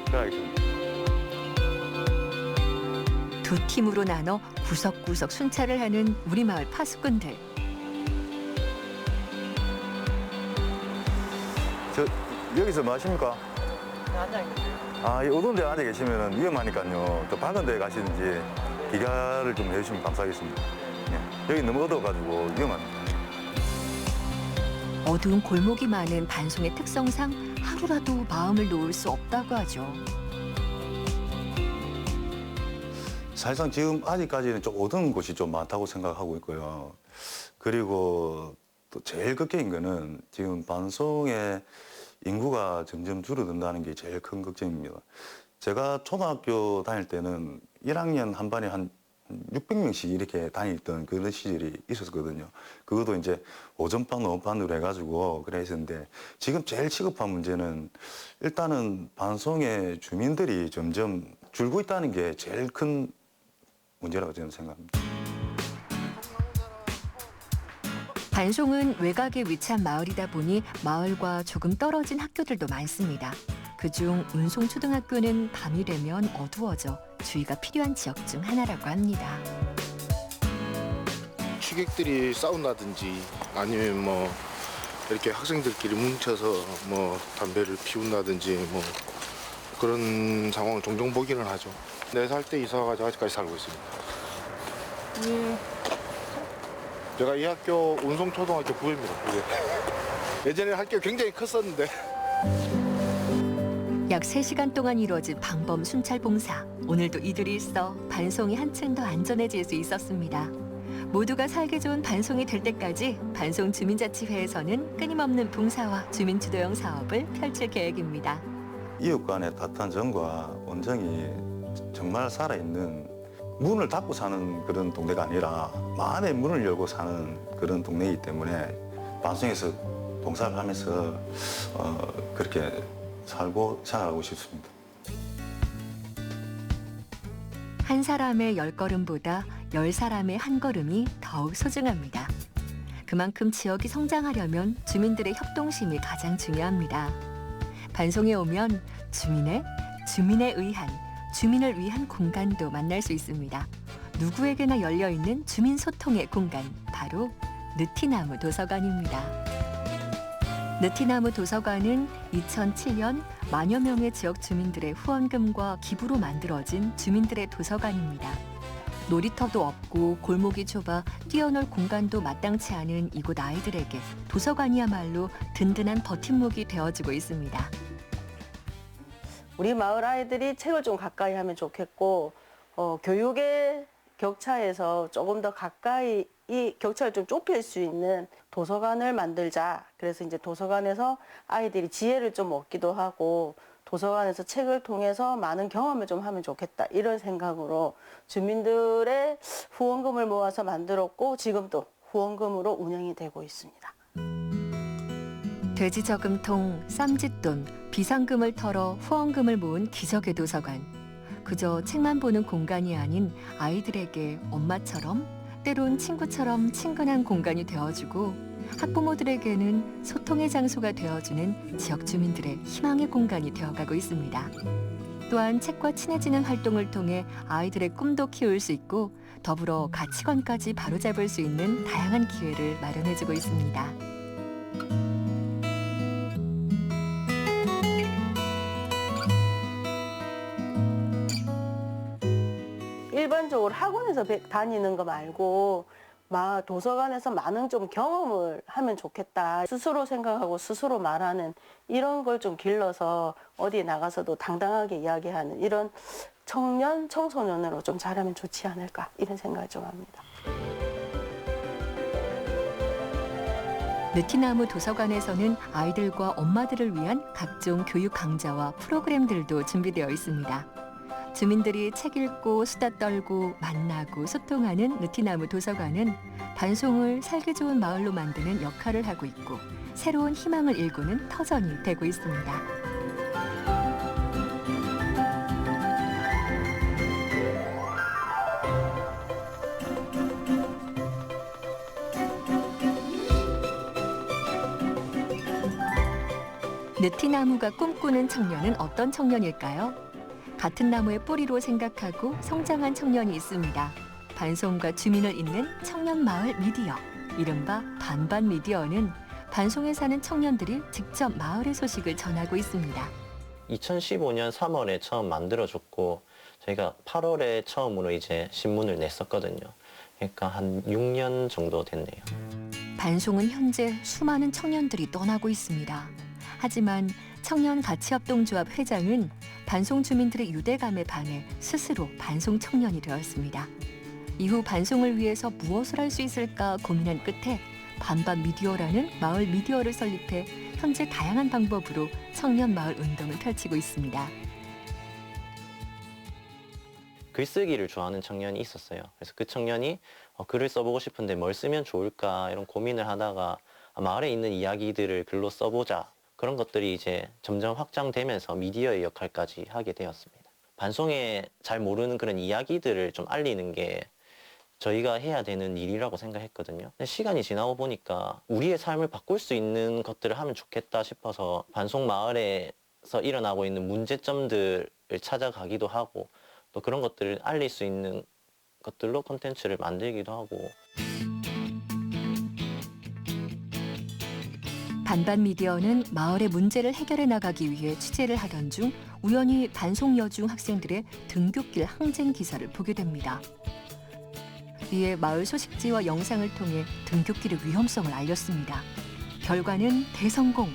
[SPEAKER 19] 그래야겠습니다.
[SPEAKER 1] 두 팀으로 나눠 구석구석 순찰을 하는 우리 마을 파수꾼들.
[SPEAKER 19] 여기서 뭐 하십니까? 아, 이 어두운 데 앉아 계시면 위험하니까요. 또 밝은 데 가시든지 기가를 좀 해주시면 감사하겠습니다. 예. 여기 너무 어두워가지고 위험합니다.
[SPEAKER 1] 어두운 골목이 많은 반송의 특성상 하루라도 마음을 놓을 수 없다고 하죠.
[SPEAKER 19] 사실상 지금 아직까지는 좀 어두운 곳이 좀 많다고 생각하고 있고요. 그리고 또 제일 걱정인 거는 지금 반송의 인구가 점점 줄어든다는 게 제일 큰 걱정입니다. 제가 초등학교 다닐 때는 1학년 한 반에 한 600명씩 이렇게 다녔던 그런 시절이 있었거든요. 그것도 이제 오전반, 오후반으로 해가지고 그래 있었는데 지금 제일 시급한 문제는 일단은 반송의 주민들이 점점 줄고 있다는 게 제일 큰 문제라고 저는 생각합니다.
[SPEAKER 1] 반송은 외곽에 위치한 마을이다 보니 마을과 조금 떨어진 학교들도 많습니다. 그중 운송초등학교는 밤이 되면 어두워져 주의가 필요한 지역 중 하나라고 합니다.
[SPEAKER 22] 취객들이 싸운다든지 아니면 뭐 이렇게 학생들끼리 뭉쳐서 뭐 담배를 피운다든지 뭐 그런 상황을 종종 보기는 하죠. 4살 때 이사 와가지고 아직까지 살고 있습니다. 제가 이 학교 운송초등학교 부회입니다. 예전에 학교 굉장히 컸었는데.
[SPEAKER 1] 약 3시간 동안 이루어진 방범 순찰 봉사. 오늘도 이들이 있어 반송이 한층 더 안전해질 수 있었습니다. 모두가 살기 좋은 반송이 될 때까지 반송 주민자치회에서는 끊임없는 봉사와 주민주도형 사업을 펼칠 계획입니다.
[SPEAKER 19] 이웃 간의 따뜻한 정과 온정이 정말 살아있는 문을 닫고 사는 그런 동네가 아니라 마음의 문을 열고 사는 그런 동네이기 때문에 반송에서 봉사를 하면서 그렇게 살고 생활하고 싶습니다.
[SPEAKER 1] 한 사람의 10걸음보다 10사람의 한 걸음이 더욱 소중합니다. 그만큼 지역이 성장하려면 주민들의 협동심이 가장 중요합니다. 반송에 오면 주민을 위한 공간도 만날 수 있습니다. 누구에게나 열려있는 주민 소통의 공간, 바로 느티나무 도서관입니다. 느티나무 도서관은 2007년 만여 명의 지역 주민들의 후원금과 기부로 만들어진 주민들의 도서관입니다. 놀이터도 없고 골목이 좁아 뛰어놀 공간도 마땅치 않은 이곳 아이들에게 도서관이야말로 든든한 버팀목이 되어주고 있습니다.
[SPEAKER 5] 우리 마을 아이들이 책을 좀 가까이 하면 좋겠고 교육의 격차에서 조금 더 가까이 이 격차를 좀 좁힐 수 있는 도서관을 만들자. 그래서 이제 도서관에서 아이들이 지혜를 좀 얻기도 하고 도서관에서 책을 통해서 많은 경험을 좀 하면 좋겠다. 이런 생각으로 주민들의 후원금을 모아서 만들었고 지금도 후원금으로 운영이 되고 있습니다.
[SPEAKER 1] 돼지저금통, 쌈짓돈, 비상금을 털어 후원금을 모은 기적의 도서관. 그저 책만 보는 공간이 아닌 아이들에게 엄마처럼 때론 친구처럼 친근한 공간이 되어주고 학부모들에게는 소통의 장소가 되어주는 지역 주민들의 희망의 공간이 되어가고 있습니다. 또한 책과 친해지는 활동을 통해 아이들의 꿈도 키울 수 있고 더불어 가치관까지 바로잡을 수 있는 다양한 기회를 마련해주고 있습니다.
[SPEAKER 5] 일반적으로 학원에서 다니는 거 말고 도서관에서 많은 좀 경험을 하면 좋겠다. 스스로 생각하고 스스로 말하는 이런 걸 좀 길러서 어디에 나가서도 당당하게 이야기하는 이런 청년, 청소년으로 좀 자라면 좋지 않을까 이런 생각을 좀 합니다.
[SPEAKER 1] 느티나무 도서관에서는 아이들과 엄마들을 위한 각종 교육 강좌와 프로그램들도 준비되어 있습니다. 주민들이 책 읽고 수다 떨고 만나고 소통하는 느티나무 도서관은 반송을 살기 좋은 마을로 만드는 역할을 하고 있고 새로운 희망을 일구는 터전이 되고 있습니다. 느티나무가 꿈꾸는 청년은 어떤 청년일까요? 같은 나무의 뿌리로 생각하고 성장한 청년이 있습니다. 반송과 주민을 잇는 청년 마을 미디어, 이른바 반반 미디어는 반송에 사는 청년들이 직접 마을의 소식을 전하고 있습니다.
[SPEAKER 6] 2015년 3월에 처음 만들어졌고 저희가 8월에 처음으로 이제 신문을 냈었거든요. 그러니까 한 6년 정도 됐네요.
[SPEAKER 1] 반송은 현재 수많은 청년들이 떠나고 있습니다. 하지만 청년가치협동조합 회장은 반송 주민들의 유대감에 반해 스스로 반송 청년이 되었습니다. 이후 반송을 위해서 무엇을 할 수 있을까 고민한 끝에 반반 미디어라는 마을 미디어를 설립해 현재 다양한 방법으로 청년 마을 운동을 펼치고 있습니다.
[SPEAKER 6] 글쓰기를 좋아하는 청년이 있었어요. 그래서 그 청년이 글을 써보고 싶은데 뭘 쓰면 좋을까 이런 고민을 하다가 마을에 있는 이야기들을 글로 써보자. 그런 것들이 이제 점점 확장되면서 미디어의 역할까지 하게 되었습니다. 반송에 잘 모르는 그런 이야기들을 좀 알리는 게 저희가 해야 되는 일이라고 생각했거든요. 근데 시간이 지나고 보니까 우리의 삶을 바꿀 수 있는 것들을 하면 좋겠다 싶어서 반송 마을에서 일어나고 있는 문제점들을 찾아가기도 하고 또 그런 것들을 알릴 수 있는 것들로 콘텐츠를 만들기도 하고.
[SPEAKER 1] 반반 미디어는 마을의 문제를 해결해 나가기 위해 취재를 하던 중 우연히 반송 여중 학생들의 등굣길 항쟁 기사를 보게 됩니다. 이에 마을 소식지와 영상을 통해 등굣길의 위험성을 알렸습니다. 결과는 대성공!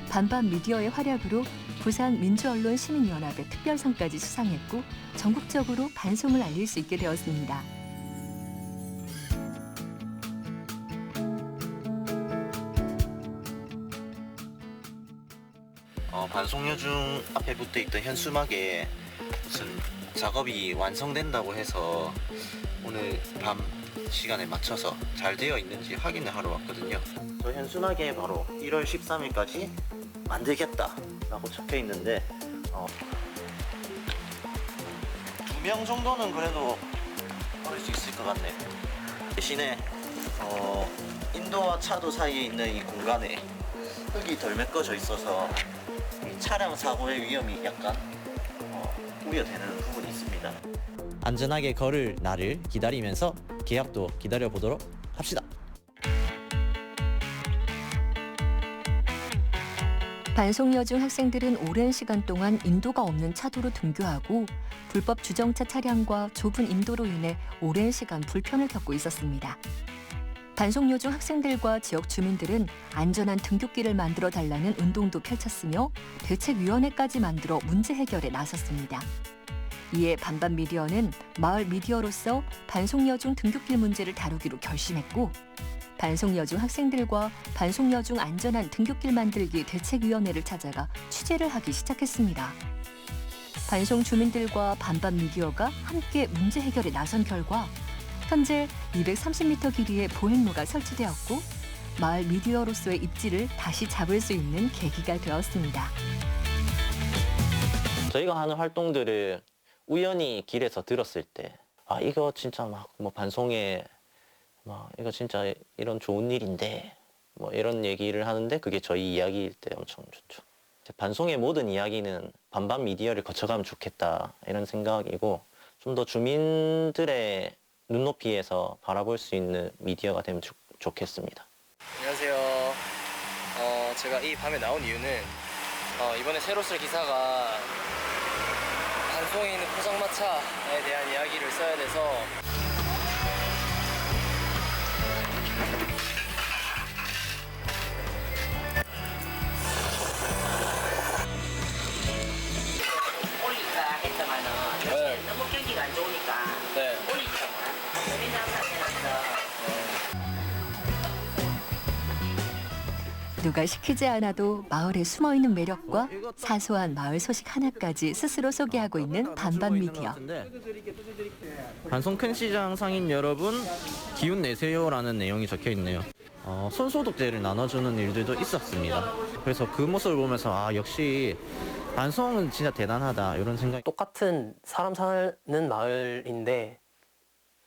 [SPEAKER 1] 반반 미디어의 활약으로 부산 민주언론 시민연합의 특별상까지 수상했고 전국적으로 반송을 알릴 수 있게 되었습니다.
[SPEAKER 6] 반송여중 앞에 붙어있던 현수막에 무슨 작업이 완성된다고 해서 오늘 밤 시간에 맞춰서 잘 되어 있는지 확인을 하러 왔거든요. 저 현수막에 바로 1월 13일까지 만들겠다 라고 적혀 있는데 2명 정도는 그래도 걸을 수 있을 것 같네요. 대신에 인도와 차도 사이에 있는 이 공간에 흙이 덜 메꿔져 있어서 차량 사고의 위험이 약간 우려되는 부분이 있습니다. 안전하게 걸을 날을 기다리면서 계약도 기다려보도록 합시다.
[SPEAKER 1] 반송여중 학생들은 오랜 시간 동안 인도가 없는 차도로 등교하고 불법 주정차 차량과 좁은 인도로 인해 오랜 시간 불편을 겪고 있었습니다. 반송여중 학생들과 지역 주민들은 안전한 등굣길을 만들어 달라는 운동도 펼쳤으며 대책위원회까지 만들어 문제 해결에 나섰습니다. 이에 반반 미디어는 마을 미디어로서 반송여중 등굣길 문제를 다루기로 결심했고 반송여중 학생들과 반송여중 안전한 등굣길 만들기 대책위원회를 찾아가 취재를 하기 시작했습니다. 반송 주민들과 반반 미디어가 함께 문제 해결에 나선 결과 현재 230m 길이의 보행로가 설치되었고 마을 미디어로서의 입지를 다시 잡을 수 있는 계기가 되었습니다.
[SPEAKER 6] 저희가 하는 활동들을 우연히 길에서 들었을 때 이거 진짜 막 뭐 반송에 이거 진짜 이런 좋은 일인데 뭐 이런 얘기를 하는데 그게 저희 이야기일 때 엄청 좋죠. 반송의 모든 이야기는 반반 미디어를 거쳐가면 좋겠다 이런 생각이고 좀 더 주민들의 눈높이에서 바라볼 수 있는 미디어가 되면 좋겠습니다.
[SPEAKER 9] 안녕하세요. 제가 이 밤에 나온 이유는 이번에 새로 쓸 기사가 반송에 있는 포장마차에 대한 이야기를 써야 돼서
[SPEAKER 10] 올릴까 했더만은 너무 경기가 안 좋으니까 올리잖아.
[SPEAKER 1] 누가 시키지 않아도 마을에 숨어있는 매력과 사소한 마을 소식 하나까지 스스로 소개하고 있는 반반 미디어.
[SPEAKER 6] 반송 큰 시장 상인 여러분 기운 내세요라는 내용이 적혀 있네요. 손소독제를 나눠주는 일들도 있었습니다. 그래서 그 모습을 보면서 역시 반송은 진짜 대단하다 이런 생각이.
[SPEAKER 23] 똑같은 사람 사는 마을인데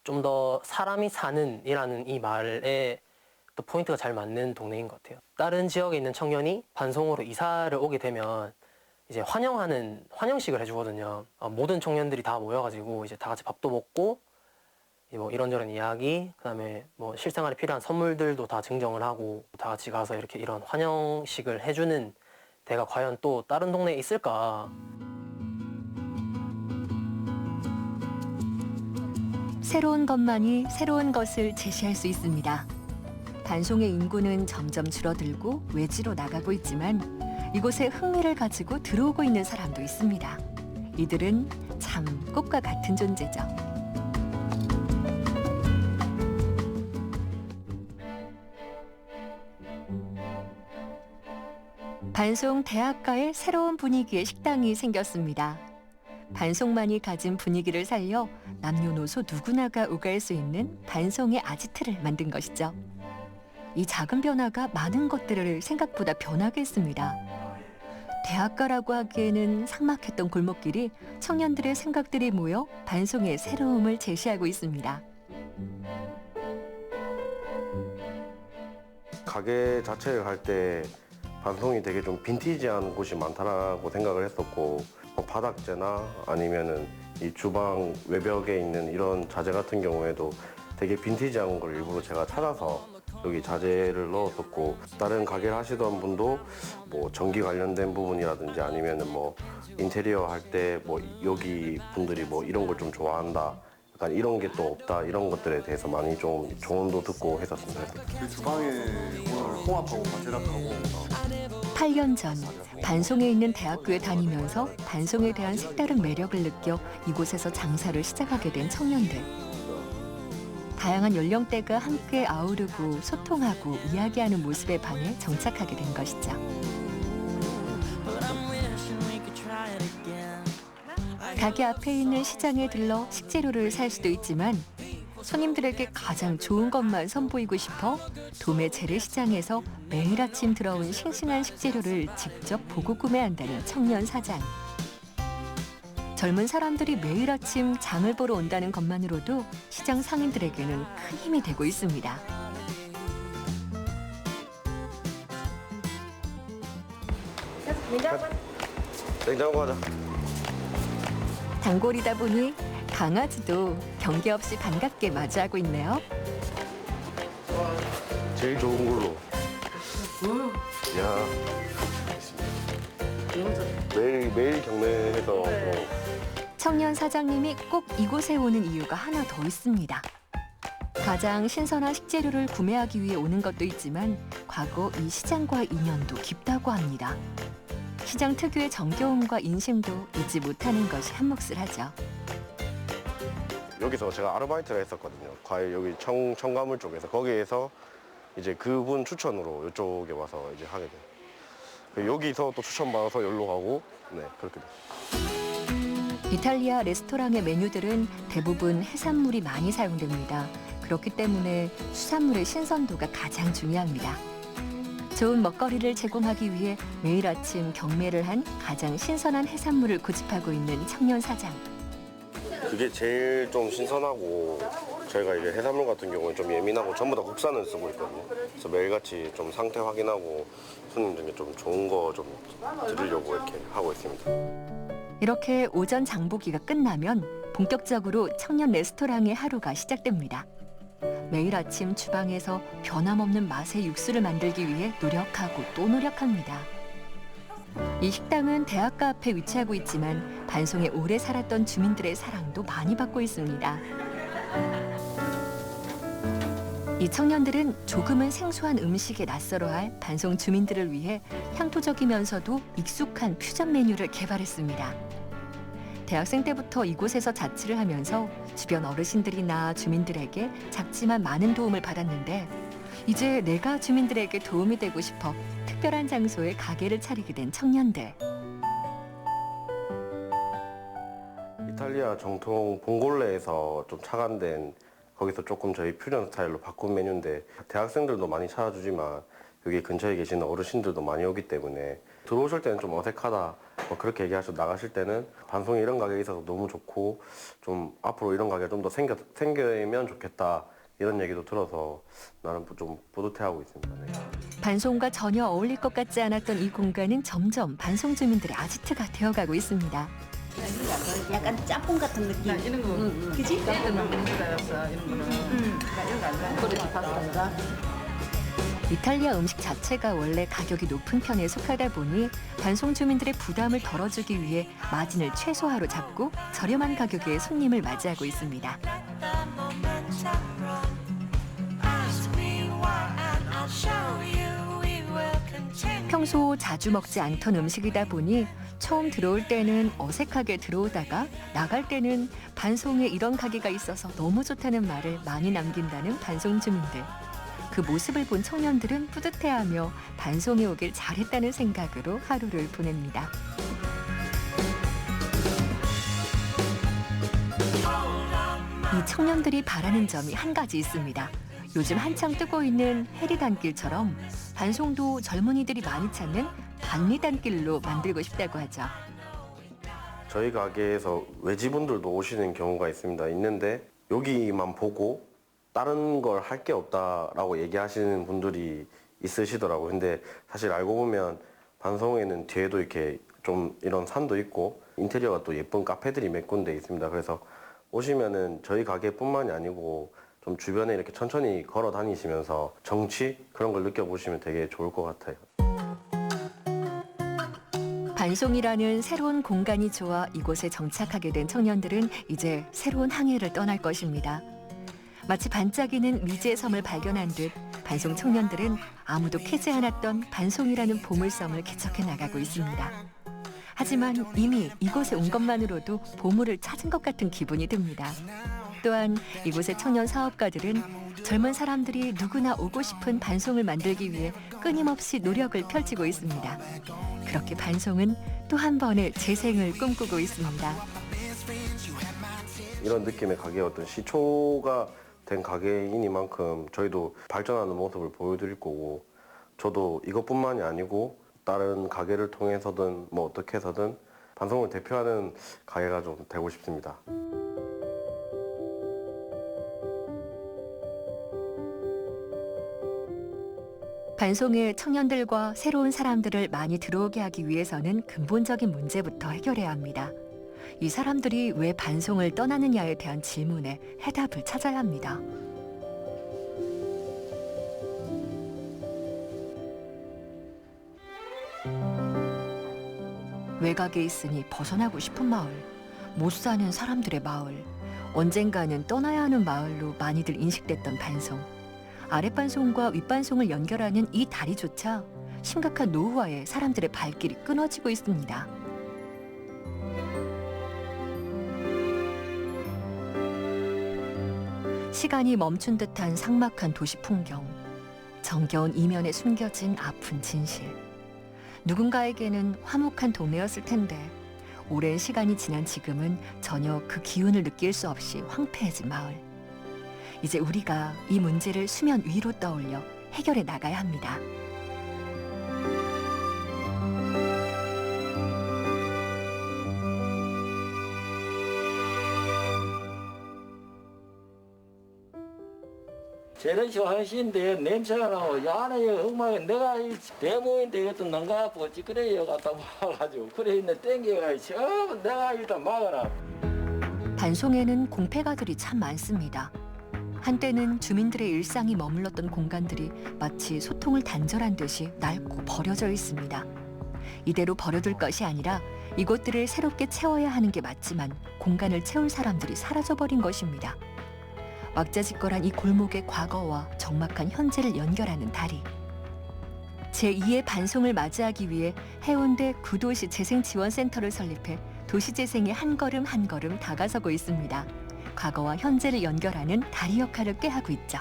[SPEAKER 23] 좀 더 사람이 사는 이라는 이 말에 또 포인트가 잘 맞는 동네인 것 같아요. 다른 지역에 있는 청년이 반송으로 이사를 오게 되면 이제 환영식을 해주거든요. 모든 청년들이 다 모여가지고 이제 다 같이 밥도 먹고 뭐 이런저런 이야기, 그다음에 뭐 실생활에 필요한 선물들도 다 증정을 하고 다 같이 가서 이렇게 이런 환영식을 해주는 데가 과연 또 다른 동네에 있을까?
[SPEAKER 1] 새로운 것만이 새로운 것을 제시할 수 있습니다. 반송의 인구는 점점 줄어들고 외지로 나가고 있지만 이곳에 흥미를 가지고 들어오고 있는 사람도 있습니다. 이들은 참 꽃과 같은 존재죠. 반송 대학가에 새로운 분위기의 식당이 생겼습니다. 반송만이 가진 분위기를 살려 남녀노소 누구나가 오갈 수 있는 반송의 아지트를 만든 것이죠. 이 작은 변화가 많은 것들을 생각보다 변하게 했습니다. 대학가라고 하기에는 삭막했던 골목길이 청년들의 생각들이 모여 반송의 새로움을 제시하고 있습니다.
[SPEAKER 24] 가게 자체를 할 때 반송이 되게 좀 빈티지한 곳이 많다라고 생각을 했었고 바닥재나 아니면은 이 주방 외벽에 있는 이런 자재 같은 경우에도 되게 빈티지한 걸 일부러 제가 찾아서 여기 자재를 넣었었고 다른 가게를 하시던 분도 뭐 전기 관련된 부분이라든지 아니면은 뭐 인테리어 할 때 뭐 여기 분들이 뭐 이런 걸 좀 좋아한다. 약간 이런 게 또 없다 이런 것들에 대해서 많이 좀 조언도 듣고 했었습니다.
[SPEAKER 25] 그 주방에 오늘 홍합하고 바지락하고
[SPEAKER 1] 8년 전 반송에 있는 대학교에 다니면서 반송에 대한 색다른 매력을 느껴 이곳에서 장사를 시작하게 된 청년들. 다양한 연령대가 함께 아우르고 소통하고 이야기하는 모습에 반해 정착하게 된 것이죠. 가게 앞에 있는 시장에 들러 식재료를 살 수도 있지만 손님들에게 가장 좋은 것만 선보이고 싶어 도매 재래시장에서 매일 아침 들어온 싱싱한 식재료를 직접 보고 구매한다는 청년 사장. 젊은 사람들이 매일 아침 장을 보러 온다는 것만으로도 시장 상인들에게는 큰 힘이 되고 있습니다.
[SPEAKER 24] 냉장고 가자.
[SPEAKER 1] 단골이다 보니 강아지도 경계 없이 반갑게 맞이하고 있네요.
[SPEAKER 24] 제일 좋은 걸로. 야. 매일 경매해서
[SPEAKER 1] 청년 사장님이 꼭 이곳에 오는 이유가 하나 더 있습니다. 가장 신선한 식재료를 구매하기 위해 오는 것도 있지만 과거 이 시장과의 인연도 깊다고 합니다. 시장 특유의 정겨움과 인심도 잊지 못하는 것이 한몫을 하죠.
[SPEAKER 24] 여기서 제가 아르바이트를 했었거든요. 과일 여기 청가물 쪽에서 거기에서 이제 그분 추천으로 이쪽에 와서 이제 하게 돼요. 여기서 또 추천받아서 여기로 가고 네 그렇게 돼요.
[SPEAKER 1] 이탈리아 레스토랑의 메뉴들은 대부분 해산물이 많이 사용됩니다. 그렇기 때문에 수산물의 신선도가 가장 중요합니다. 좋은 먹거리를 제공하기 위해 매일 아침 경매를 한 가장 신선한 해산물을 고집하고 있는 청년 사장.
[SPEAKER 24] 그게 제일 좀 신선하고 저희가 이제 해산물 같은 경우는 좀 예민하고 전부 다 국산을 쓰고 있거든요. 그래서 매일같이 좀 상태 확인하고 손님들께 좀 좋은 거 좀 드리려고 이렇게 하고 있습니다.
[SPEAKER 1] 이렇게 오전 장보기가 끝나면 본격적으로 청년 레스토랑의 하루가 시작됩니다. 매일 아침 주방에서 변함없는 맛의 육수를 만들기 위해 노력하고 또 노력합니다. 이 식당은 대학가 앞에 위치하고 있지만 반송에 오래 살았던 주민들의 사랑도 많이 받고 있습니다. 이 청년들은 조금은 생소한 음식에 낯설어할 반송 주민들을 위해 향토적이면서도 익숙한 퓨전 메뉴를 개발했습니다. 대학생 때부터 이곳에서 자취를 하면서 주변 어르신들이나 주민들에게 작지만 많은 도움을 받았는데 이제 내가 주민들에게 도움이 되고 싶어 특별한 장소에 가게를 차리게 된 청년들.
[SPEAKER 24] 이탈리아 정통 봉골레에서 좀 차관된 거기서 조금 저희 퓨전 스타일로 바꾼 메뉴인데 대학생들도 많이 찾아주지만 여기 근처에 계시는 어르신들도 많이 오기 때문에 들어오실 때는 좀 어색하다 뭐 그렇게 얘기하셔도 나가실 때는 반송에 이런 가게가 있어서 너무 좋고 좀 앞으로 이런 가게가 좀 더 생기면 좋겠다 이런 얘기도 들어서 나는 좀 뿌듯해하고 있습니다. 네.
[SPEAKER 1] 반송과 전혀 어울릴 것 같지 않았던 이 공간은 점점 반송 주민들의 아지트가 되어가고 있습니다.
[SPEAKER 4] 약간 짬뽕 같은 느낌.
[SPEAKER 14] 이런 거,
[SPEAKER 4] 그지?
[SPEAKER 14] 애들 먹는 줄 알았어. 이런 거는. 이런 거안 돼. 그렇지, 파스타인가?
[SPEAKER 1] 이탈리아 음식 자체가 원래 가격이 높은 편에 속하다 보니 반송 주민들의 부담을 덜어주기 위해 마진을 최소화로 잡고 저렴한 가격에 손님을 맞이하고 있습니다. 평소 자주 먹지 않던 음식이다 보니 처음 들어올 때는 어색하게 들어오다가 나갈 때는 반송에 이런 가게가 있어서 너무 좋다는 말을 많이 남긴다는 반송 주민들. 그 모습을 본 청년들은 뿌듯해하며 반송에 오길 잘했다는 생각으로 하루를 보냅니다. 이 청년들이 바라는 점이 한 가지 있습니다. 요즘 한창 뜨고 있는 해리단길처럼 반송도 젊은이들이 많이 찾는 반리단길로 만들고 싶다고 하죠.
[SPEAKER 24] 저희 가게에서 외지분들도 오시는 경우가 있는데 여기만 보고 다른 걸 할 게 없다라고 얘기하시는 분들이 있으시더라고요. 근데 사실 알고 보면 반송에는 뒤에도 이렇게 좀 이런 산도 있고 인테리어가 또 예쁜 카페들이 몇 군데 있습니다. 그래서 오시면은 저희 가게뿐만이 아니고 좀 주변에 이렇게 천천히 걸어 다니시면서 정취 그런 걸 느껴보시면 되게 좋을 것 같아요.
[SPEAKER 1] 반송이라는 새로운 공간이 좋아 이곳에 정착하게 된 청년들은 이제 새로운 항해를 떠날 것입니다. 마치 반짝이는 미지의 섬을 발견한 듯 반송 청년들은 아무도 캐지 않았던 반송이라는 보물섬을 개척해 나가고 있습니다. 하지만 이미 이곳에 온 것만으로도 보물을 찾은 것 같은 기분이 듭니다. 또한 이곳의 청년 사업가들은 젊은 사람들이 누구나 오고 싶은 반송을 만들기 위해 끊임없이 노력을 펼치고 있습니다. 그렇게 반송은 또 한 번의 재생을 꿈꾸고 있습니다.
[SPEAKER 24] 이런 느낌의 가게의 어떤 시초가 된 가게이니만큼 저희도 발전하는 모습을 보여드릴 거고 저도 이것뿐만이 아니고 다른 가게를 통해서든 뭐 어떻게 해서든 반송을 대표하는 가게가 좀 되고 싶습니다.
[SPEAKER 1] 반송에 청년들과 새로운 사람들을 많이 들어오게 하기 위해서는 근본적인 문제부터 해결해야 합니다. 이 사람들이 왜 반송을 떠나느냐에 대한 질문에 해답을 찾아야 합니다. 외곽에 있으니 벗어나고 싶은 마을, 못 사는 사람들의 마을, 언젠가는 떠나야 하는 마을로 많이들 인식됐던 반송. 아랫반송과 윗반송을 연결하는 이 다리조차 심각한 노후화에 사람들의 발길이 끊어지고 있습니다. 시간이 멈춘 듯한 삭막한 도시 풍경, 정겨운 이면에 숨겨진 아픈 진실. 누군가에게는 화목한 동네였을 텐데 오랜 시간이 지난 지금은 전혀 그 기운을 느낄 수 없이 황폐해진 마을. 이제 우리가 이 문제를 수면 위로 떠올려 해결해 나가야 합니다.
[SPEAKER 2] 저런 식으로 하시는데 냄새가 나고 이 안에 엉망이 내가 이 대모인데 이것도 난가 보지 그래요 갖다 막아가지고 그래 있는 땡겨가지고 전부 내가 일단 막아라.
[SPEAKER 1] 반송에는 공폐가들이 참 많습니다. 한때는 주민들의 일상이 머물렀던 공간들이 마치 소통을 단절한 듯이 낡고 버려져 있습니다. 이대로 버려둘 것이 아니라 이곳들을 새롭게 채워야 하는 게 맞지만 공간을 채울 사람들이 사라져버린 것입니다. 왁자지껄한 이 골목의 과거와 적막한 현재를 연결하는 다리. 제2의 반송을 맞이하기 위해 해운대 구도시 재생지원센터를 설립해 도시재생에 한 걸음 한 걸음 다가서고 있습니다. 과거와 현재를 연결하는 다리 역할을 꾀하고 있죠.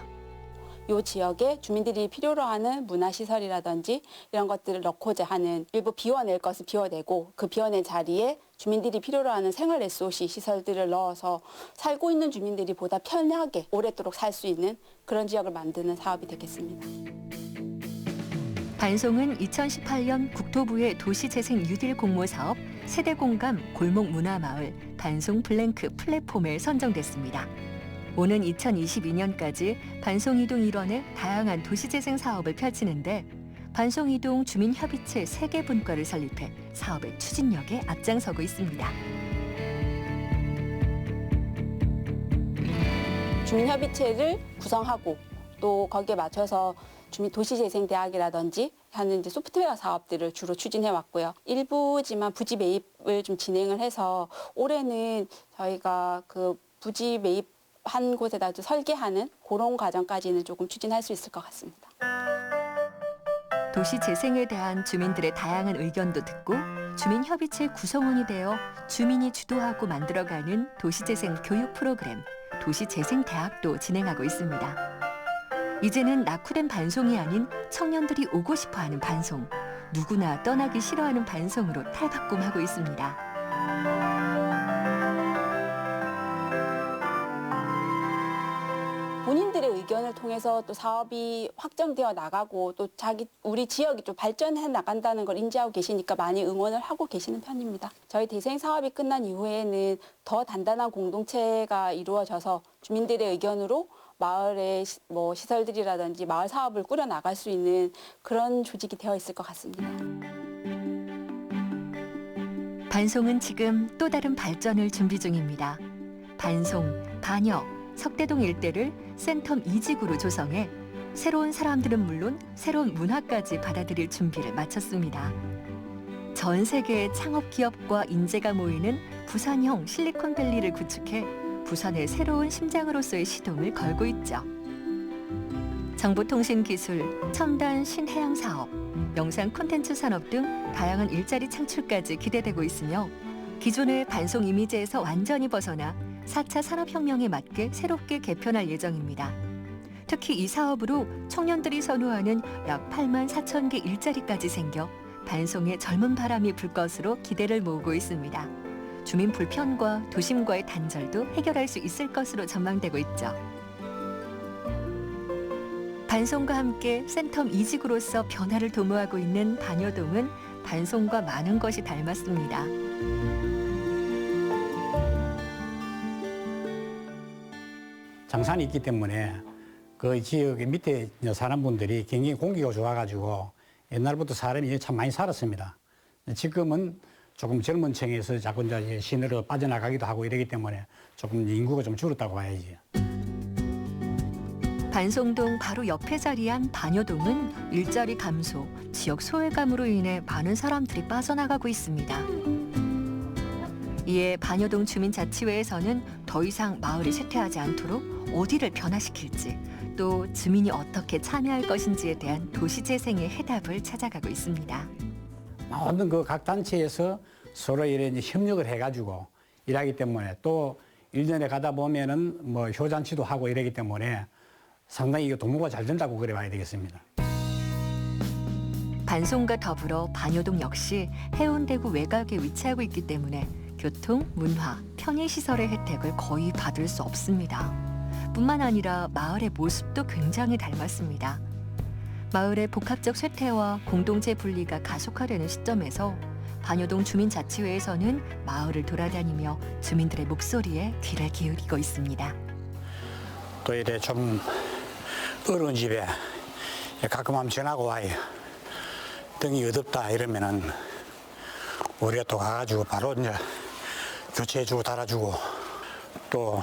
[SPEAKER 8] 이 지역에 주민들이 필요로 하는 문화시설이라든지 이런 것들을 넣고자 하는 일부 비워낼 것을 비워내고 그 비워낸 자리에 주민들이 필요로 하는 생활 SOC 시설들을 넣어서 살고 있는 주민들이 보다 편하게 오랫도록 살 수 있는 그런 지역을 만드는 사업이 되겠습니다.
[SPEAKER 1] 반송은 2018년 국토부의 도시재생 뉴딜 공모사업 세대공감 골목문화마을 반송 블랭크 플랫폼에 선정됐습니다. 오는 2022년까지 반송이동 일원의 다양한 도시재생 사업을 펼치는데 반송이동 주민협의체 3개 분과를 설립해 사업의 추진력에 앞장서고 있습니다.
[SPEAKER 8] 주민협의체를 구성하고 또 거기에 맞춰서 도시재생대학이라든지 하는 이제 소프트웨어 사업들을 주로 추진해 왔고요. 일부지만 부지 매입을 좀 진행을 해서 올해는 저희가 그 부지 매입한 곳에다 설계하는 그런 과정까지는 조금 추진할 수 있을 것 같습니다.
[SPEAKER 1] 도시 재생에 대한 주민들의 다양한 의견도 듣고 주민협의체 구성원이 되어 주민이 주도하고 만들어가는 도시재생 교육 프로그램 도시재생대학도 진행하고 있습니다. 이제는 낙후된 반송이 아닌 청년들이 오고 싶어하는 반송, 누구나 떠나기 싫어하는 반송으로 탈바꿈하고 있습니다.
[SPEAKER 8] 본인들의 의견을 통해서 또 사업이 확정되어 나가고 또 우리 지역이 좀 발전해 나간다는 걸 인지하고 계시니까 많이 응원을 하고 계시는 편입니다. 저희 대생 사업이 끝난 이후에는 더 단단한 공동체가 이루어져서 주민들의 의견으로 마을의 시설들이라든지 마을 사업을 꾸려 나갈 수 있는 그런 조직이 되어 있을 것 같습니다.
[SPEAKER 1] 반송은 지금 또 다른 발전을 준비 중입니다. 반송, 반역, 석대동 일대를 센텀 2지구로 조성해 새로운 사람들은 물론 새로운 문화까지 받아들일 준비를 마쳤습니다. 전 세계의 창업 기업과 인재가 모이는 부산형 실리콘밸리를 구축해 부산의 새로운 심장으로서의 시동을 걸고 있죠. 정보통신기술, 첨단 신해양 사업, 영상 콘텐츠 산업 등 다양한 일자리 창출까지 기대되고 있으며 기존의 반송 이미지에서 완전히 벗어나 4차 산업혁명에 맞게 새롭게 개편할 예정입니다. 특히 이 사업으로 청년들이 선호하는 약 8만 4천 개 일자리까지 생겨 반송에 젊은 바람이 불 것으로 기대를 모으고 있습니다. 주민 불편과 도심과의 단절도 해결할 수 있을 것으로 전망되고 있죠. 반송과 함께 센텀 2지구로서 변화를 도모하고 있는 반여동은 반송과 많은 것이 닮았습니다.
[SPEAKER 11] 장산이 있기 때문에 그 지역의 밑에 사는 분들이 굉장히 공기가 좋아가지고 옛날부터 사람이 참 많이 살았습니다. 지금은 조금 젊은 층에서 자꾸 이제 시내로 빠져나가기도 하고 이러기 때문에 조금 인구가 좀 줄었다고 봐야지.
[SPEAKER 1] 반송동 바로 옆에 자리한 반여동은 일자리 감소, 지역 소외감으로 인해 많은 사람들이 빠져나가고 있습니다. 이에 반여동 주민자치회에서는 더 이상 마을에 쇠퇴하지 않도록 어디를 변화시킬지, 또 주민이 어떻게 참여할 것인지에 대한 도시재생의 해답을 찾아가고 있습니다.
[SPEAKER 11] 모든 그 각 단체에서 서로 이제 협력을 해가지고 일하기 때문에 또 1년에 가다 보면은 뭐 효잔치도 하고 이러기 때문에 상당히 이거 동무가 잘 된다고 그래 봐야 되겠습니다.
[SPEAKER 1] 반송과 더불어 반여동 역시 해운대구 외곽에 위치하고 있기 때문에 교통, 문화, 편의시설의 혜택을 거의 받을 수 없습니다. 뿐만 아니라 마을의 모습도 굉장히 닮았습니다. 마을의 복합적 쇠퇴와 공동체 분리가 가속화되는 시점에서 반여동 주민자치회에서는 마을을 돌아다니며 주민들의 목소리에 귀를 기울이고 있습니다.
[SPEAKER 11] 또 이래 좀 어려운 집에 가끔 한번 전화가 와요. 등이 어둡다 이러면은 우리가 또 가가지고 바로 이제 교체해주고 달아주고 또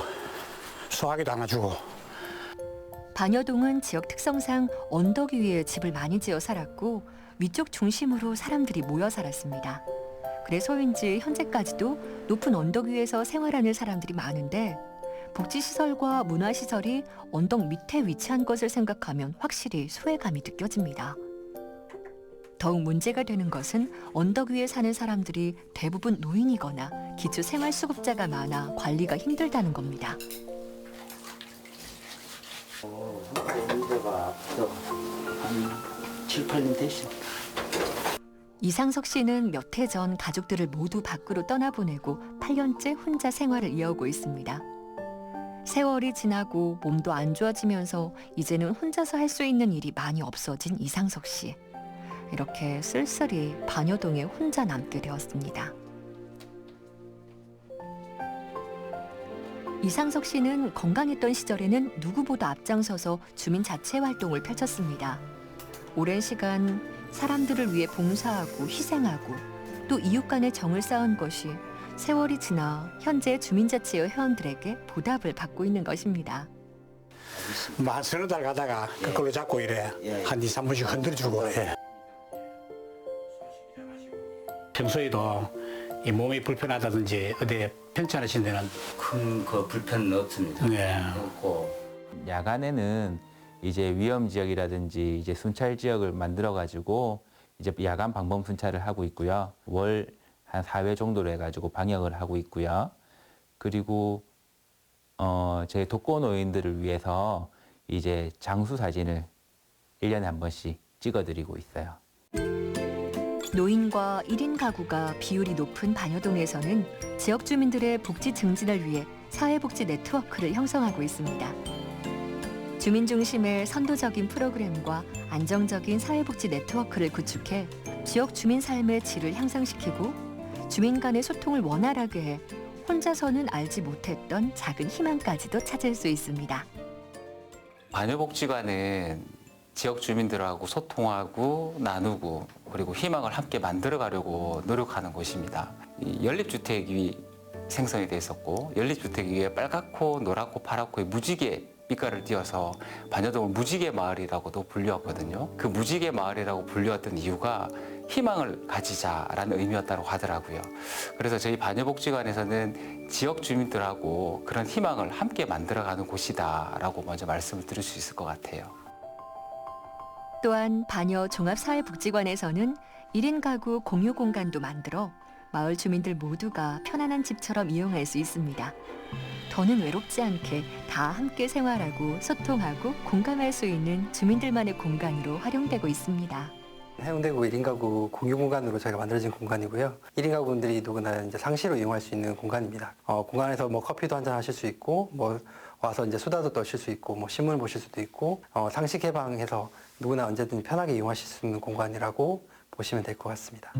[SPEAKER 11] 수화기도 하나 주고.
[SPEAKER 1] 반여동은 지역 특성상 언덕 위에 집을 많이 지어 살았고 위쪽 중심으로 사람들이 모여 살았습니다. 그래서인지 현재까지도 높은 언덕 위에서 생활하는 사람들이 많은데 복지시설과 문화시설이 언덕 밑에 위치한 것을 생각하면 확실히 소외감이 느껴집니다. 더욱 문제가 되는 것은 언덕 위에 사는 사람들이 대부분 노인이거나 기초생활수급자가 많아 관리가 힘들다는 겁니다.
[SPEAKER 3] 문제가 한 7, 8년 됐어.
[SPEAKER 1] 이상석 씨는 몇 해 전 가족들을 모두 밖으로 떠나보내고 8년째 혼자 생활을 이어오고 있습니다. 세월이 지나고 몸도 안 좋아지면서 이제는 혼자서 할 수 있는 일이 많이 없어진 이상석 씨. 이렇게 쓸쓸히 반여동에 혼자 남게 되었습니다. 이상석 씨는 건강했던 시절에는 누구보다 앞장서서 주민자치 활동을 펼쳤습니다. 오랜 시간 사람들을 위해 봉사하고 희생하고 또 이웃 간의 정을 쌓은 것이 세월이 지나 현재 주민자치회 회원들에게 보답을 받고 있는 것입니다.
[SPEAKER 11] 한 서너 달 가다가 그걸로 잡고 이래 한 2, 3분씩 흔들어주고 평소에도 이 몸이 불편하다든지 어디 편찮으신 데는
[SPEAKER 3] 큰 그 불편은 없습니다.
[SPEAKER 11] 네.
[SPEAKER 3] 없고
[SPEAKER 12] 야간에는 이제 위험 지역이라든지 이제 순찰 지역을 만들어 가지고 이제 야간 방범 순찰을 하고 있고요. 월 한 4회 정도로 해가지고 방역을 하고 있고요. 그리고 저희 독거노인들을 위해서 이제 장수 사진을 1년에 한 번씩 찍어드리고 있어요.
[SPEAKER 1] 노인과 1인 가구가 비율이 높은 반여동에서는 지역 주민들의 복지 증진을 위해 사회복지 네트워크를 형성하고 있습니다. 주민 중심의 선도적인 프로그램과 안정적인 사회복지 네트워크를 구축해 지역 주민 삶의 질을 향상시키고 주민 간의 소통을 원활하게 해 혼자서는 알지 못했던 작은 희망까지도 찾을 수 있습니다.
[SPEAKER 12] 반여복지관은 지역 주민들하고 소통하고 나누고 그리고 희망을 함께 만들어가려고 노력하는 곳입니다. 이 연립주택이 생성이 돼 있었고 연립주택 위에 빨갛고 노랗고 파랗고 무지개 빛깔을 띄어서 반여동을 무지개 마을이라고도 불리웠거든요. 그 무지개 마을이라고 불리웠던 이유가 희망을 가지자라는 의미였다고 하더라고요. 그래서 저희 반여복지관에서는 지역 주민들하고 그런 희망을 함께 만들어가는 곳이다라고 먼저 말씀을 드릴 수 있을 것 같아요.
[SPEAKER 1] 또한 반여 종합사회복지관에서는 1인 가구 공유 공간도 만들어 마을 주민들 모두가 편안한 집처럼 이용할 수 있습니다. 더는 외롭지 않게 다 함께 생활하고 소통하고 공감할 수 있는 주민들만의 공간으로 활용되고 있습니다.
[SPEAKER 13] 해운대구 1인 가구 공유 공간으로 저희가 만들어진 공간이고요. 1인 가구분들이 누구나 이제 상시로 이용할 수 있는 공간입니다. 공간에서 뭐 커피도 한잔 하실 수 있고, 뭐 와서 이제 수다도 떠실 수 있고, 뭐 신문 보실 수도 있고, 상시 개방해서 누구나 언제든 편하게 이용하실 수 있는 공간이라고 보시면 될 것 같습니다.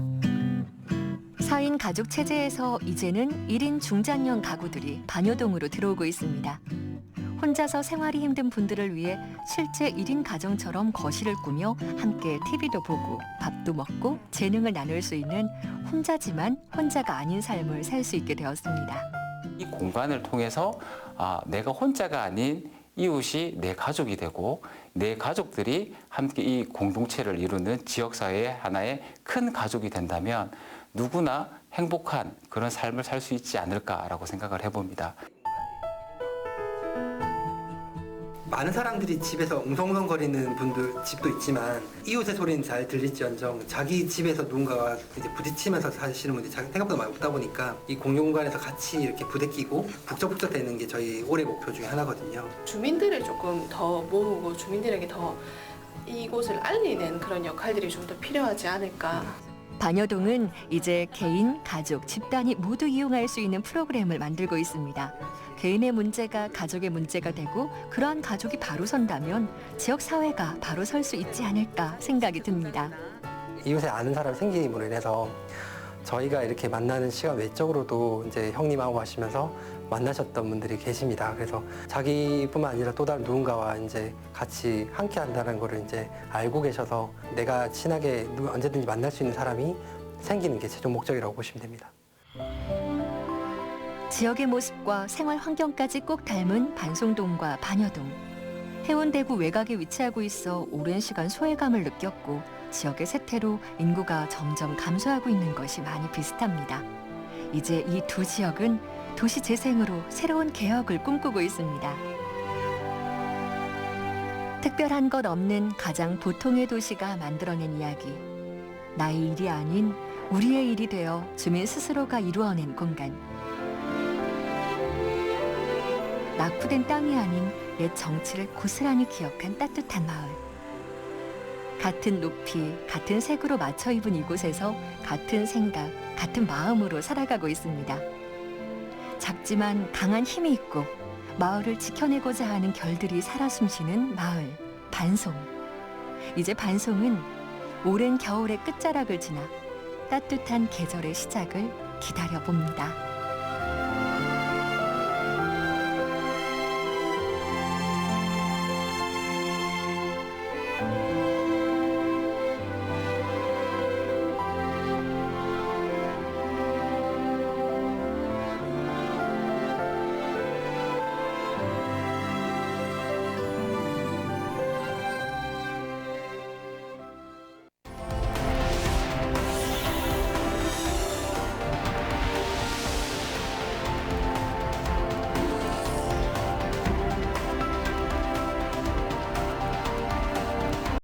[SPEAKER 1] 4인 가족 체제에서 이제는 1인 중장년 가구들이 반여동으로 들어오고 있습니다. 혼자서 생활이 힘든 분들을 위해 실제 1인 가정처럼 거실을 꾸며 함께 TV도 보고 밥도 먹고 재능을 나눌 수 있는 혼자지만 혼자가 아닌 삶을 살 수 있게 되었습니다.
[SPEAKER 12] 이 공간을 통해서 내가 혼자가 아닌 이웃이 내 가족이 되고 내 가족들이 함께 이 공동체를 이루는 지역사회의 하나의 큰 가족이 된다면 누구나 행복한 그런 삶을 살 수 있지 않을까라고 생각을 해봅니다.
[SPEAKER 13] 많은 사람들이 집에서 웅성웅성거리는 분들 집도 있지만 이웃의 소리는 잘 들릴지언정 자기 집에서 누군가가 이제 부딪히면서 사시는 분들이 생각보다 많이 없다 보니까 이 공용 공간에서 같이 이렇게 부대끼고 북적북적 되는 게 저희 올해 목표 중에 하나거든요.
[SPEAKER 15] 주민들을 조금 더 모으고 주민들에게 더 이곳을 알리는 그런 역할들이 좀 더 필요하지 않을까.
[SPEAKER 1] 반여동은 이제 개인, 가족, 집단이 모두 이용할 수 있는 프로그램을 만들고 있습니다. 개인의 문제가 가족의 문제가 되고 그러한 가족이 바로 선다면 지역 사회가 바로 설 수 있지 않을까 생각이 듭니다.
[SPEAKER 13] 이웃에 아는 사람이 생김으로 인해서 저희가 이렇게 만나는 시간 외적으로도 이제 형님하고 하시면서 만나셨던 분들이 계십니다. 그래서 자기뿐만 아니라 또 다른 누군가와 이제 같이 함께 한다는 거를 이제 알고 계셔서 내가 친하게 언제든지 만날 수 있는 사람이 생기는 게 최종 목적이라고 보시면 됩니다.
[SPEAKER 1] 지역의 모습과 생활 환경까지 꼭 닮은 반송동과 반여동. 해운대구 외곽에 위치하고 있어 오랜 시간 소외감을 느꼈고 지역의 쇠퇴로 인구가 점점 감소하고 있는 것이 많이 비슷합니다. 이제 이 두 지역은 도시 재생으로 새로운 개혁을 꿈꾸고 있습니다. 특별한 것 없는 가장 보통의 도시가 만들어낸 이야기. 나의 일이 아닌 우리의 일이 되어 주민 스스로가 이루어낸 공간. 낙후된 땅이 아닌 옛 정치를 고스란히 기억한 따뜻한 마을. 같은 높이, 같은 색으로 맞춰 입은 이곳에서 같은 생각, 같은 마음으로 살아가고 있습니다. 작지만 강한 힘이 있고 마을을 지켜내고자 하는 결들이 살아 숨쉬는 마을, 반송. 이제 반송은 오랜 겨울의 끝자락을 지나 따뜻한 계절의 시작을 기다려봅니다.